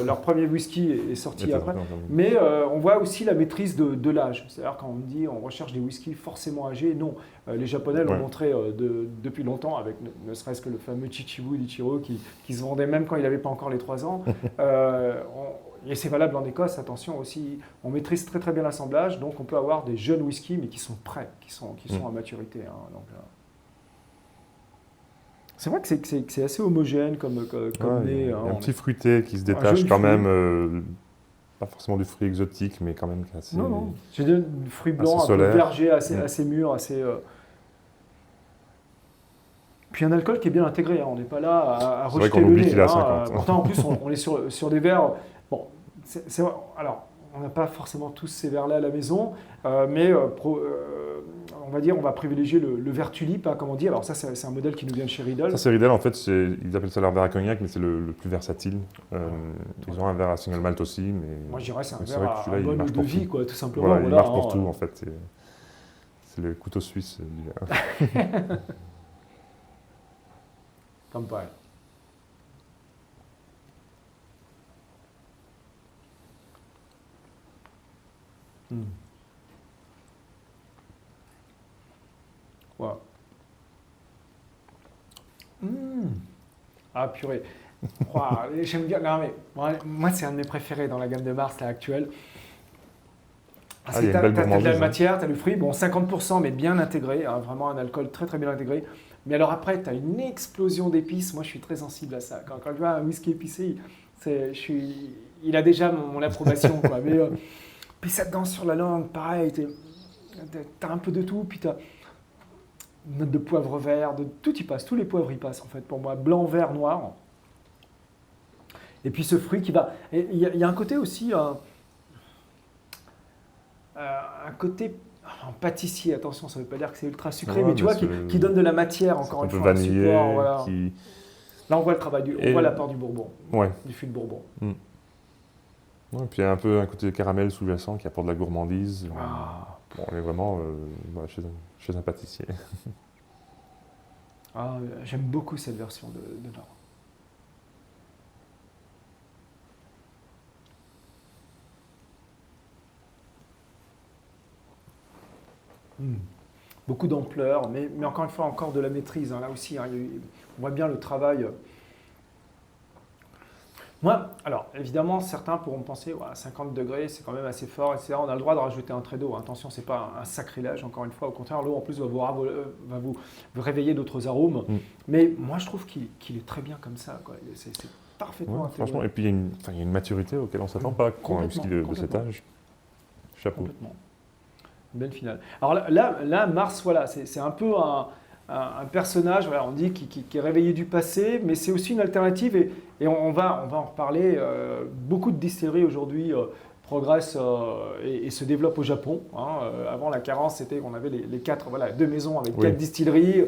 Leur premier whisky est sorti après. Mais on voit aussi la maîtrise de l'âge. C'est-à-dire quand on dit on recherche des whiskies forcément âgés, non. Les Japonais l'ont montré depuis longtemps, avec ne serait-ce que le fameux Chichibu d'Ichiro qui se vendait même quand il n'avait pas encore les 3 ans. Et c'est valable en Écosse, attention aussi. On maîtrise très très bien l'assemblage, donc on peut avoir des jeunes whiskies, mais qui sont prêts, qui sont à maturité. Hein, donc, c'est vrai que c'est assez homogène comme nez. Il y a un petit fruité qui se détache quand même, pas forcément du fruit exotique, mais quand même assez. Non. J'ai des fruits blancs, un peu verger, assez mûrs, assez. Puis un alcool qui est bien intégré, hein. On n'est pas là à rejeter le nez. Qu'il est à 50. Pourtant, en plus, on est sur des verres. Bon, alors, on n'a pas forcément tous ces verres-là à la maison, mais on va dire, on va privilégier le verre tulipe, hein, comme on dit. Alors ça, c'est un modèle qui nous vient de chez Riedel. Ça, c'est Riedel, en fait, ils appellent ça leur verre à cognac, mais c'est le plus versatile. Ils ont un verre à single malt aussi, mais... Moi, je dirais c'est un verre à bonne eau de vie, quoi, tout simplement. Voilà, il marche pour tout, en fait. C'est le couteau suisse du verre. Comme pareil. Wow. Ah purée. Wow. J'aime bien. Non, mais, moi, c'est un de mes préférés dans la gamme de Mars là, actuelle. Il y a une belle gourmandise. Tu as de la matière, tu as le fruit, bon 50% mais bien intégré, hein, vraiment un alcool très très bien intégré. Mais alors après, tu as une explosion d'épices. Moi, je suis très sensible à ça. Quand je vois un whisky épicé, il a déjà mon approbation. Quoi. Mais puis ça te danse sur la langue, pareil. Tu as un peu de tout, puis tu as une note de poivre vert, tout y passe. Tous les poivres y passent en fait pour moi. Blanc, vert, noir. Et puis ce fruit qui va... Il y a un côté aussi... un côté en pâtissier, attention, ça ne veut pas dire que c'est ultra sucré, mais tu vois, qui donne de la matière, encore une fois. Vanillé, support, voilà. Là, on voit le travail, on voit l'apport du Bourbon, du fût de Bourbon. Ouais, puis il y a un peu un côté caramel sous-jacent qui apporte de la gourmandise. Bon, on est vraiment chez un pâtissier. J'aime beaucoup cette version de Nord. Beaucoup d'ampleur, mais encore une fois, encore de la maîtrise. Hein, là aussi, hein, on voit bien le travail. Moi, alors évidemment, certains pourront penser 50 degrés, c'est quand même assez fort, etc. On a le droit de rajouter un trait d'eau. Attention, ce n'est pas un sacrilège, encore une fois. Au contraire, l'eau en plus va vous réveiller d'autres arômes. Mais moi, je trouve qu'il est très bien comme ça. C'est parfaitement intégré. Franchement, et puis il y a une maturité auquel on ne s'attend pas quand un whisky de cet âge. Chapeau. Complètement. Une belle finale. Alors là Mars, voilà, c'est un peu un personnage, voilà, on dit, qui est réveillé du passé, mais c'est aussi une alternative et on va en reparler. Beaucoup de distilleries aujourd'hui progressent et se développent au Japon. Hein. Avant, la carence, c'était qu'on avait les 2 maisons avec 4 distilleries.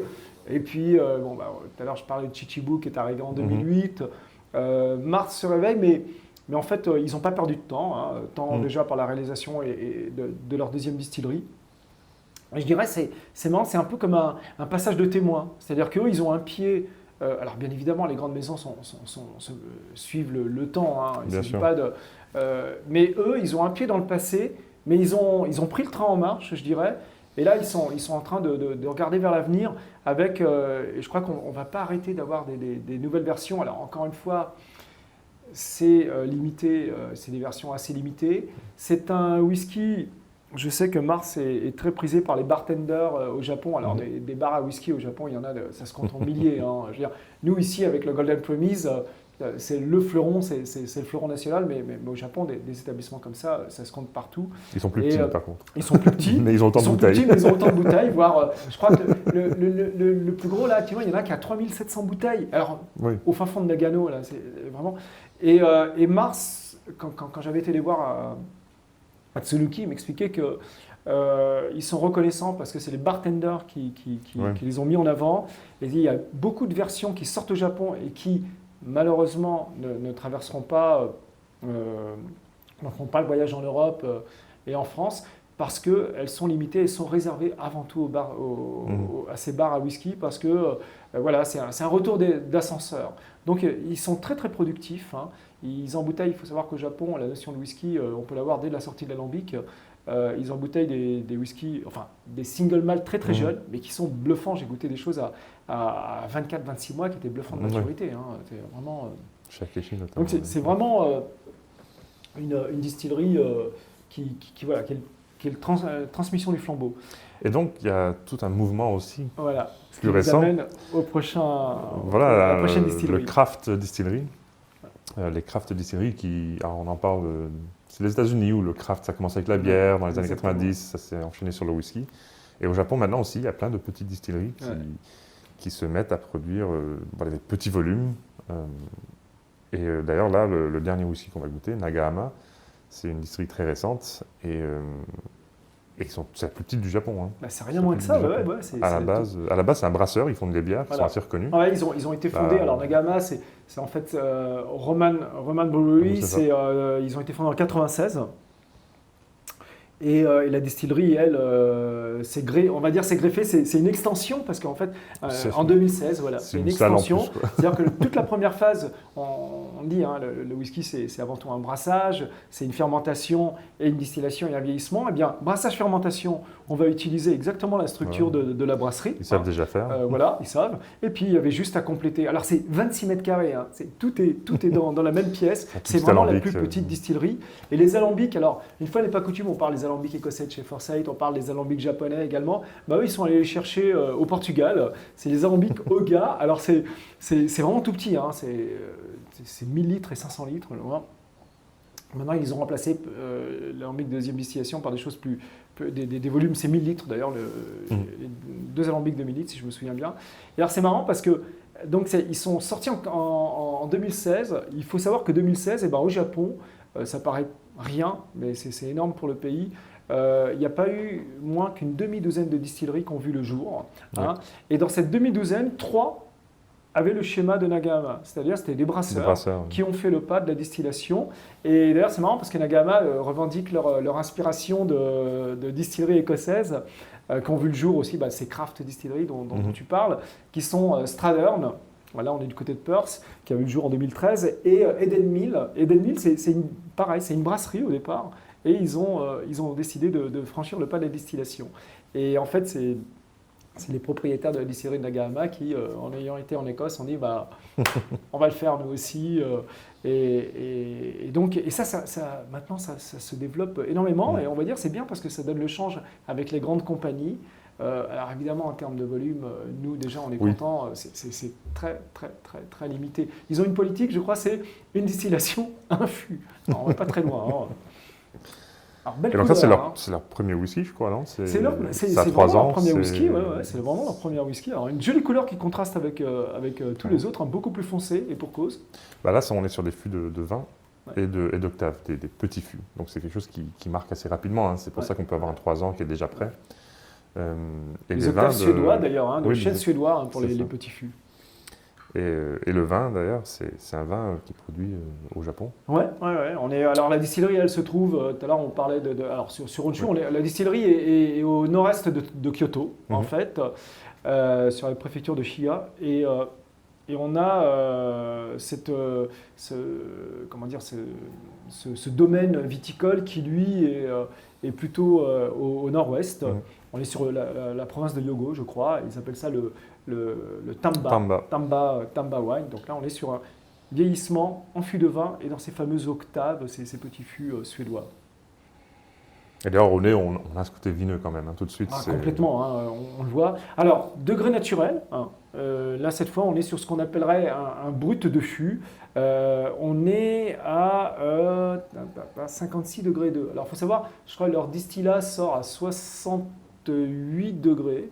Et puis, tout à l'heure, je parlais de Chichibu qui est arrivé en 2008. Mars se réveille, mais en fait, ils n'ont pas perdu de temps, déjà par la réalisation de leur deuxième distillerie. Et je dirais, c'est marrant, c'est un peu comme un passage de témoin. C'est-à-dire qu'eux, ils ont un pied... alors bien évidemment, les grandes maisons suivent le temps. Hein, il s'agit pas de, mais eux, ils ont un pied dans le passé, mais ils ont pris le train en marche, je dirais. Et là, ils sont en train de regarder vers l'avenir avec... et je crois qu'on ne va pas arrêter d'avoir des nouvelles versions. Alors encore une fois... C'est limité, c'est des versions assez limitées. C'est un whisky, je sais que Mars est très prisé par les bartenders au Japon. Alors des bars à whisky au Japon, il y en a, ça se compte en milliers. Hein. Je veux dire, nous ici avec le Golden Promise, c'est le fleuron, c'est le fleuron national, mais au Japon, des établissements comme ça se compte partout. Ils sont plus petits par contre. Ils sont plus petits, mais ils ont autant de bouteilles. Petits, mais ils ont autant de bouteilles, voire je crois que le plus gros là, actuellement, il y en a qui a 3700 bouteilles. Alors au fin fond de Nagano, là, c'est vraiment... Et Mars, quand j'avais été les voir à Tsuruki, il m'expliquait que ils sont reconnaissants parce que c'est les bartenders qui les ont mis en avant. Et il y a beaucoup de versions qui sortent au Japon et qui, malheureusement, ne traverseront pas, ne feront pas le voyage en Europe et en France parce qu'elles sont limitées, elles sont réservées avant tout à ces bars à whisky parce que voilà, c'est un retour d'ascenseur. Donc ils sont très très productifs. Hein. Ils embouteillent, il faut savoir qu'au Japon, la notion de whisky, on peut l'avoir dès la sortie de l'alambic. Ils embouteillent des whiskies, enfin des single malt très très jeunes, mais qui sont bluffants. J'ai goûté des choses à 24-26 mois qui étaient bluffants de maturité. Hein. C'est vraiment, notamment. donc c'est vraiment une distillerie qui est la transmission du flambeau. Et donc il y a tout un mouvement aussi Voilà. Ce plus qui nous récent. amène à la prochaine distillerie. Le craft distillery. Les craft distilleries alors on en parle. C'est les États-Unis où le craft, ça commence avec la bière, dans les années 90, ça s'est enchaîné sur le whisky. Et au Japon, maintenant aussi, il y a plein de petites distilleries qui se mettent à produire des petits volumes. D'ailleurs, là, le dernier whisky qu'on va goûter, Nagahama, c'est une distillerie très récente. C'est la plus petite du Japon. Hein. Bah, c'est rien moins que ça. À la base, c'est un brasseur, ils font des bières qui sont assez reconnus. Ouais, ils ont été fondés, alors Nagahama, c'est en fait Roman Brewery, ils ont été fondés en 96. Et la distillerie, elle, on va dire c'est greffé, c'est une extension parce qu'en fait, en 2016, voilà, c'est une extension. C'est-à-dire que toute la première phase, on dit, hein, le whisky, c'est avant tout un brassage, c'est une fermentation et une distillation et un vieillissement. Eh bien, brassage-fermentation, on va utiliser exactement la structure de la brasserie. Ils savent déjà faire. Voilà, ils savent. Et puis, il y avait juste à compléter. Alors, c'est 26 mètres carrés, hein, tout est dans la même pièce. C'est vraiment la plus petite distillerie. Et les alambics, alors, une fois n'est pas coutume, on parle des alambics écossais de chez Forsyth, on parle des alambics japonais également. Bah eux, ils sont allés les chercher au Portugal. C'est les alambics Oga. Alors, c'est vraiment tout petit. Hein. C'est 1000 litres et 500 litres. Maintenant, ils ont remplacé l'alambic de deuxième distillation par des choses des volumes, c'est 1000 litres d'ailleurs, les deux alambics de 1000 litres, si je me souviens bien. Et alors, c'est marrant parce que ils sont sortis en 2016. Il faut savoir que 2016, au Japon, ça paraît rien, mais c'est énorme pour le pays. Il n'y a pas eu moins qu'une demi-douzaine de distilleries qui ont vu le jour. Hein. Et dans cette demi-douzaine, 3 avaient le schéma de Nagahama. C'est-à-dire c'était des brasseurs qui ont fait le pas de la distillation. Et d'ailleurs, c'est marrant parce que Nagahama revendique leur inspiration de distilleries écossaises qui ont vu le jour aussi, ces craft distilleries dont tu parles, qui sont Strathern. Voilà, on est du côté de Perth, qui a vu le jour en 2013, et Eden Mill. Eden Mill, pareil, c'est une brasserie au départ, et ils ont décidé de franchir le pas de la distillation. Et en fait, c'est les propriétaires de la distillerie de Nagahama qui, en ayant été en Écosse, ont dit on va le faire nous aussi. Et donc, maintenant, ça se développe énormément, et on va dire c'est bien parce que ça donne le change avec les grandes compagnies. Alors évidemment, en termes de volume, nous déjà on est contents, c'est très très très très limité. Ils ont une politique, je crois, c'est une distillation, un fût. Alors, on va pas très loin. Hein. Alors, belle couleur, ça, c'est leur premier whisky, je crois, non? C'est vraiment leur premier whisky, c'est vraiment leur premier whisky. Alors, une jolie couleur qui contraste avec tous les autres, beaucoup plus foncé, et pour cause. Là, on est sur des fûts de vin et d'octave, des petits fûts. Donc c'est quelque chose qui marque assez rapidement. Hein. C'est pour ça qu'on peut avoir un 3 ans qui est déjà prêt. Les octaves suédois d'ailleurs, de chêne suédois pour les petits fûts. Et le vin d'ailleurs, c'est un vin qui est produit au Japon. Alors la distillerie, elle se trouve, tout à l'heure on parlait alors sur Honshu, la distillerie est au nord-est de Kyoto, en fait, sur la préfecture de Shiga. Et on a ce domaine viticole qui lui est plutôt au nord-ouest. On est sur la province de Hyogo, je crois. Ils appellent ça le Tamba wine. Donc là, on est sur un vieillissement en fût de vin et dans ces fameuses octaves, ces petits fûts suédois. Et d'ailleurs, au nez, on a ce côté vineux quand même, tout de suite. Complètement, on le voit. Alors, degré naturel, là, cette fois, on est sur ce qu'on appellerait un brut de fût. On est à 56 degrés 2. Alors, il faut savoir, je crois que leur distillat sort à 68 degrés.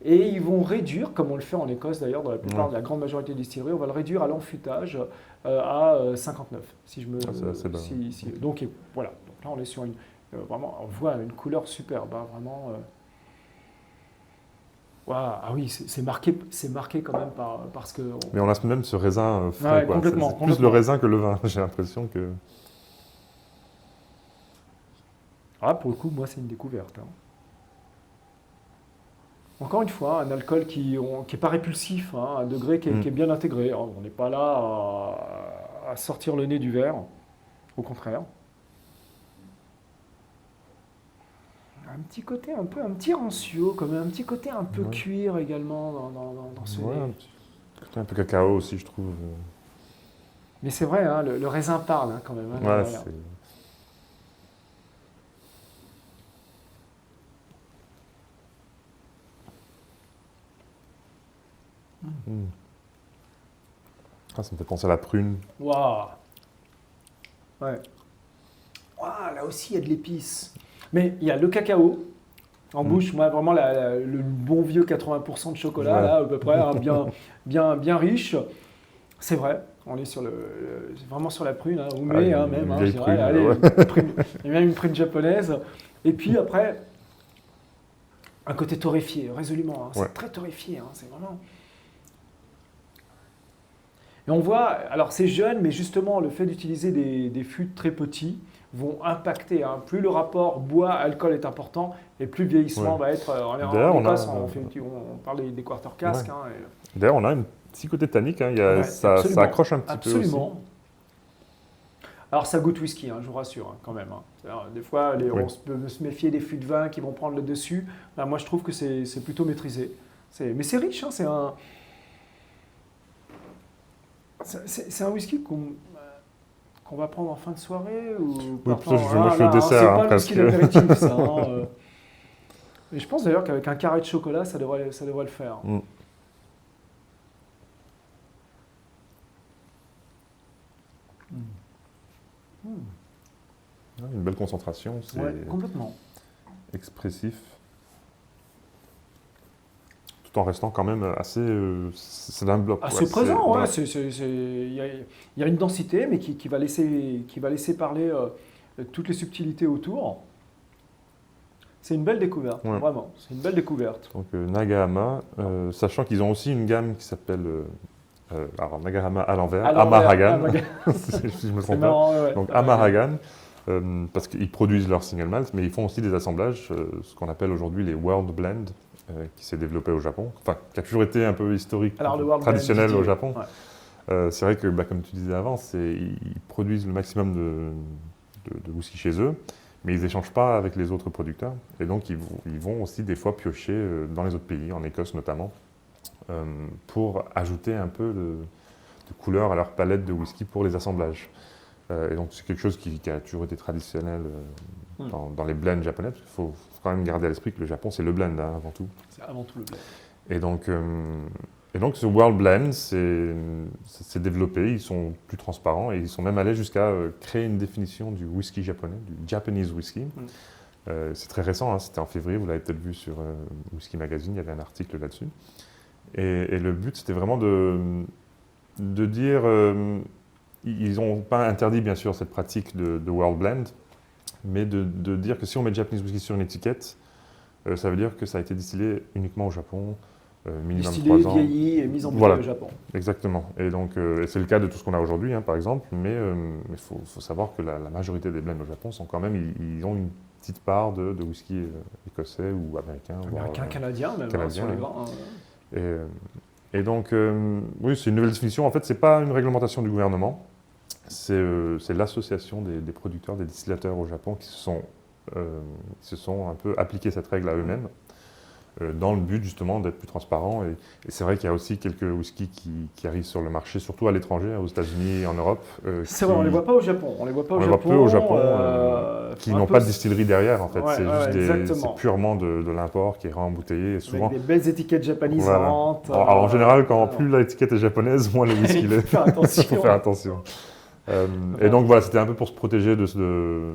Et ils vont réduire, comme on le fait en Écosse d'ailleurs, dans la plupart de la grande majorité des distilleries, on va le réduire à l'enfûtage à 59. Si je me, c'est assez bas. Donc voilà, donc là on est sur vraiment, on voit une couleur superbe, hein, vraiment. Ah oui, c'est marqué quand même parce que. Mais on a même ce raisin frais, Ouais, quoi. complètement, C'est plus complètement. le raisin que le vin, j'ai l'impression que. Ah, pour le coup, moi, c'est une découverte. Hein. Encore une fois, un alcool qui n'est pas répulsif, hein, un degré qui est bien intégré. Hein. On n'est pas là à sortir le nez du verre, au contraire. Un petit côté un petit rancio, comme un petit côté un peu cuir également dans ce nez. Un peu cacao aussi, je trouve. Mais c'est vrai, hein, le raisin parle hein, quand même. Hein, ouais, c'est... Ah, ça me fait penser à la prune. Waouh. Ouais. Waouh, là aussi, il y a de l'épice. Mais il y a le cacao. En bouche, moi, vraiment, le bon vieux 80% de chocolat, là, à peu près, hein, bien riche. C'est vrai, on est vraiment sur la prune, hein, oumé, hein, même, hein, je dirais. Allez, il y a même une prune japonaise. Et puis après, un côté torréfié, résolument. Hein, c'est très torréfié, hein, c'est vraiment... Et on voit, alors c'est jeune, mais justement, le fait d'utiliser des fûts très petits vont impacter. Hein. Plus le rapport bois-alcool est important, et plus le vieillissement va être... En Écosse, on parle des quarter casques. Hein, D'ailleurs, on a un petit côté tannique, hein. Ça accroche un petit peu aussi. Alors ça goûte whisky, hein, je vous rassure, hein, quand même. Hein. Des fois, on peut se méfier des fûts de vin qui vont prendre le dessus. Là, moi, je trouve que c'est plutôt maîtrisé. Mais c'est riche, hein, c'est un whisky qu'on va prendre en fin de soirée ou oui, je fais le dessert. C'est pas le whisky d'apéritif, ça. Hein, Et je pense d'ailleurs qu'avec un carré de chocolat, ça devrait le faire. Une belle concentration, c'est complètement expressif. Tout en restant quand même assez... c'est d'un bloc. Assez présent, ouais. Il y a une densité, mais qui va laisser parler toutes les subtilités autour. C'est une belle découverte, vraiment. C'est une belle découverte. Donc Nagahama, sachant qu'ils ont aussi une gamme qui s'appelle... alors Nagahama à l'envers, Amaragan, si je me trompe pas. Donc Amaragan, parce qu'ils produisent leur single malt, mais ils font aussi des assemblages, ce qu'on appelle aujourd'hui les World Blend, qui s'est développé au Japon, enfin qui a toujours été un peu historique, traditionnel au Japon. C'est vrai que, comme tu disais avant, ils produisent le maximum de whisky chez eux, mais ils n'échangent pas avec les autres producteurs. Et donc ils vont aussi des fois piocher dans les autres pays, en Écosse notamment, pour ajouter un peu de couleur à leur palette de whisky pour les assemblages. Et donc c'est quelque chose qui a toujours été traditionnel dans les blends japonais, parce qu'il faut quand même garder à l'esprit que le Japon c'est le blend hein, avant tout. C'est avant tout le blend. Et donc ce World Blend s'est développé, ils sont plus transparents et ils sont même allés jusqu'à créer une définition du whisky japonais, du Japanese whisky. C'est très récent, hein, c'était en février, vous l'avez peut-être vu sur Whisky Magazine, il y avait un article là-dessus. Et le but, c'était vraiment de dire... ils n'ont pas interdit, bien sûr, cette pratique de World Blend, mais de dire que si on met Japanese Whisky sur une étiquette, ça veut dire que ça a été distillé uniquement au Japon, minimum distillé, 3 ans. vieilli et mis en bouteille au Japon. Exactement. Et donc, c'est le cas de tout ce qu'on a aujourd'hui, hein, par exemple, mais il faut savoir que la majorité des blends au Japon sont quand même, ils ont une petite part de whisky écossais ou américain. Canadien même, canadien, sur les grains. Et donc, oui, c'est une nouvelle définition. En fait, ce n'est pas une réglementation du gouvernement, c'est l'association des producteurs, des distillateurs au Japon qui se sont un peu appliqués cette règle à eux-mêmes, dans le but justement d'être plus transparent. Et c'est vrai qu'il y a aussi quelques whiskies qui arrivent sur le marché, surtout à l'étranger, aux États-Unis et en Europe. C'est vrai, on ne les voit pas au Japon. On les voit peu au Japon, qui n'ont pas de distillerie derrière en fait. C'est purement de l'import qui est réembouteillé. Souvent, avec des belles étiquettes japanisantes. Voilà. Alors, en général, plus l'étiquette est japonaise, moins le whisky l'est. Il faut faire attention. Et donc voilà, c'était un peu pour se protéger de ce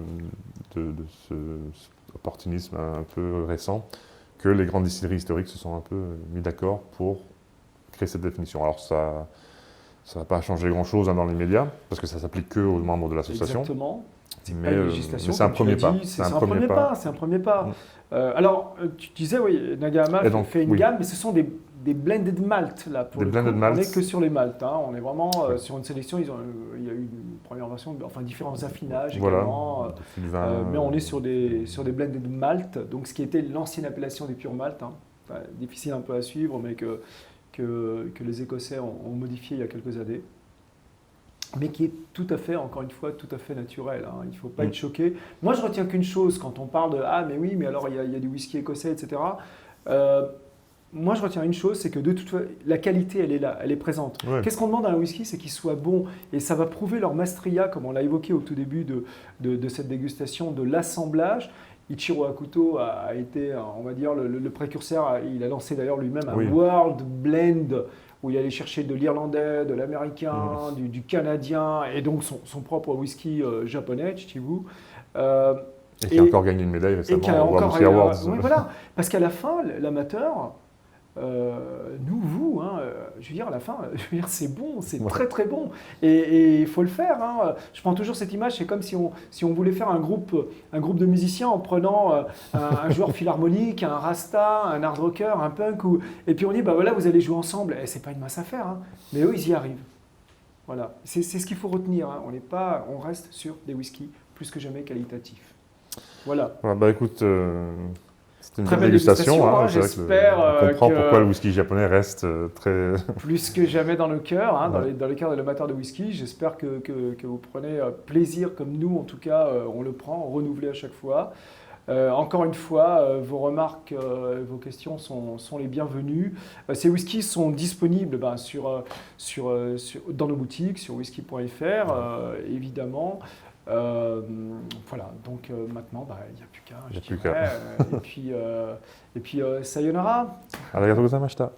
opportunisme un peu récent. que les grandes distilleries historiques se sont un peu mis d'accord pour créer cette définition. Alors ça va pas changer grand-chose dans l'immédiat, parce que ça s'applique que aux membres de l'association. Exactement. Mais c'est un comme tu premier l'as pas. dit, c'est un premier pas. C'est un premier pas. Alors, tu disais, oui, Nagahama fait une gamme, mais ce sont des blended malt, là, pour des le coup. blended malts. On n'est que sur les malts. Hein. On est vraiment sur une sélection. Il y a eu une première version, enfin différents affinages également. Mais on est sur des blended malt, donc ce qui était l'ancienne appellation des pure malt. Hein. Enfin, difficile un peu à suivre, mais que les Écossais ont modifié il y a quelques années. Mais qui est tout à fait, encore une fois, tout à fait naturel. Hein. Il ne faut pas être choqué. Moi, je retiens qu'une chose quand on parle de « Ah, mais oui, mais alors il y a du whisky écossais, etc. » Moi, je retiens une chose, c'est que de toute façon, la qualité, elle est là, elle est présente. Ouais. Qu'est-ce qu'on demande à un whisky? C'est qu'il soit bon. Et ça va prouver leur maestria, comme on l'a évoqué au tout début de cette dégustation, de l'assemblage. Ichiro Akuto a été, on va dire, le précurseur. Il a lancé d'ailleurs lui-même un World Blend où il allait chercher de l'irlandais, de l'américain, du canadien et donc son propre whisky japonais, Chichibu. Et qui a encore gagné une médaille récemment au Whisky Awards. Oui, voilà, parce qu'à la fin, l'amateur, nous, vous, hein, je veux dire, à la fin, c'est bon, c'est très très bon. Et il faut le faire. Hein. Je prends toujours cette image, c'est comme si on voulait faire un groupe de musiciens en prenant un joueur philharmonique, un rasta, un hard rocker, un punk, et puis on dit, bah voilà, vous allez jouer ensemble. Et c'est pas une mince affaire, hein. Mais eux, ils y arrivent. Voilà, c'est ce qu'il faut retenir. Hein. On reste sur des whiskies plus que jamais qualitatifs. Voilà. Bah écoute, c'est une belle dégustation. Hein. J'espère on comprend pourquoi le whisky japonais reste très... plus que jamais dans le cœur, hein, dans les cœurs des amateurs de whisky. J'espère que vous prenez plaisir comme nous, en tout cas, on le prend, renouvelé à chaque fois. Encore une fois, vos remarques, vos questions sont les bienvenues. Ces whiskies sont disponibles dans nos boutiques, sur whisky.fr, évidemment. Voilà, donc maintenant, il n'y a plus qu'à. Il n'y a plus qu'à. Et puis, sayonara. Arigatou gozaimashita.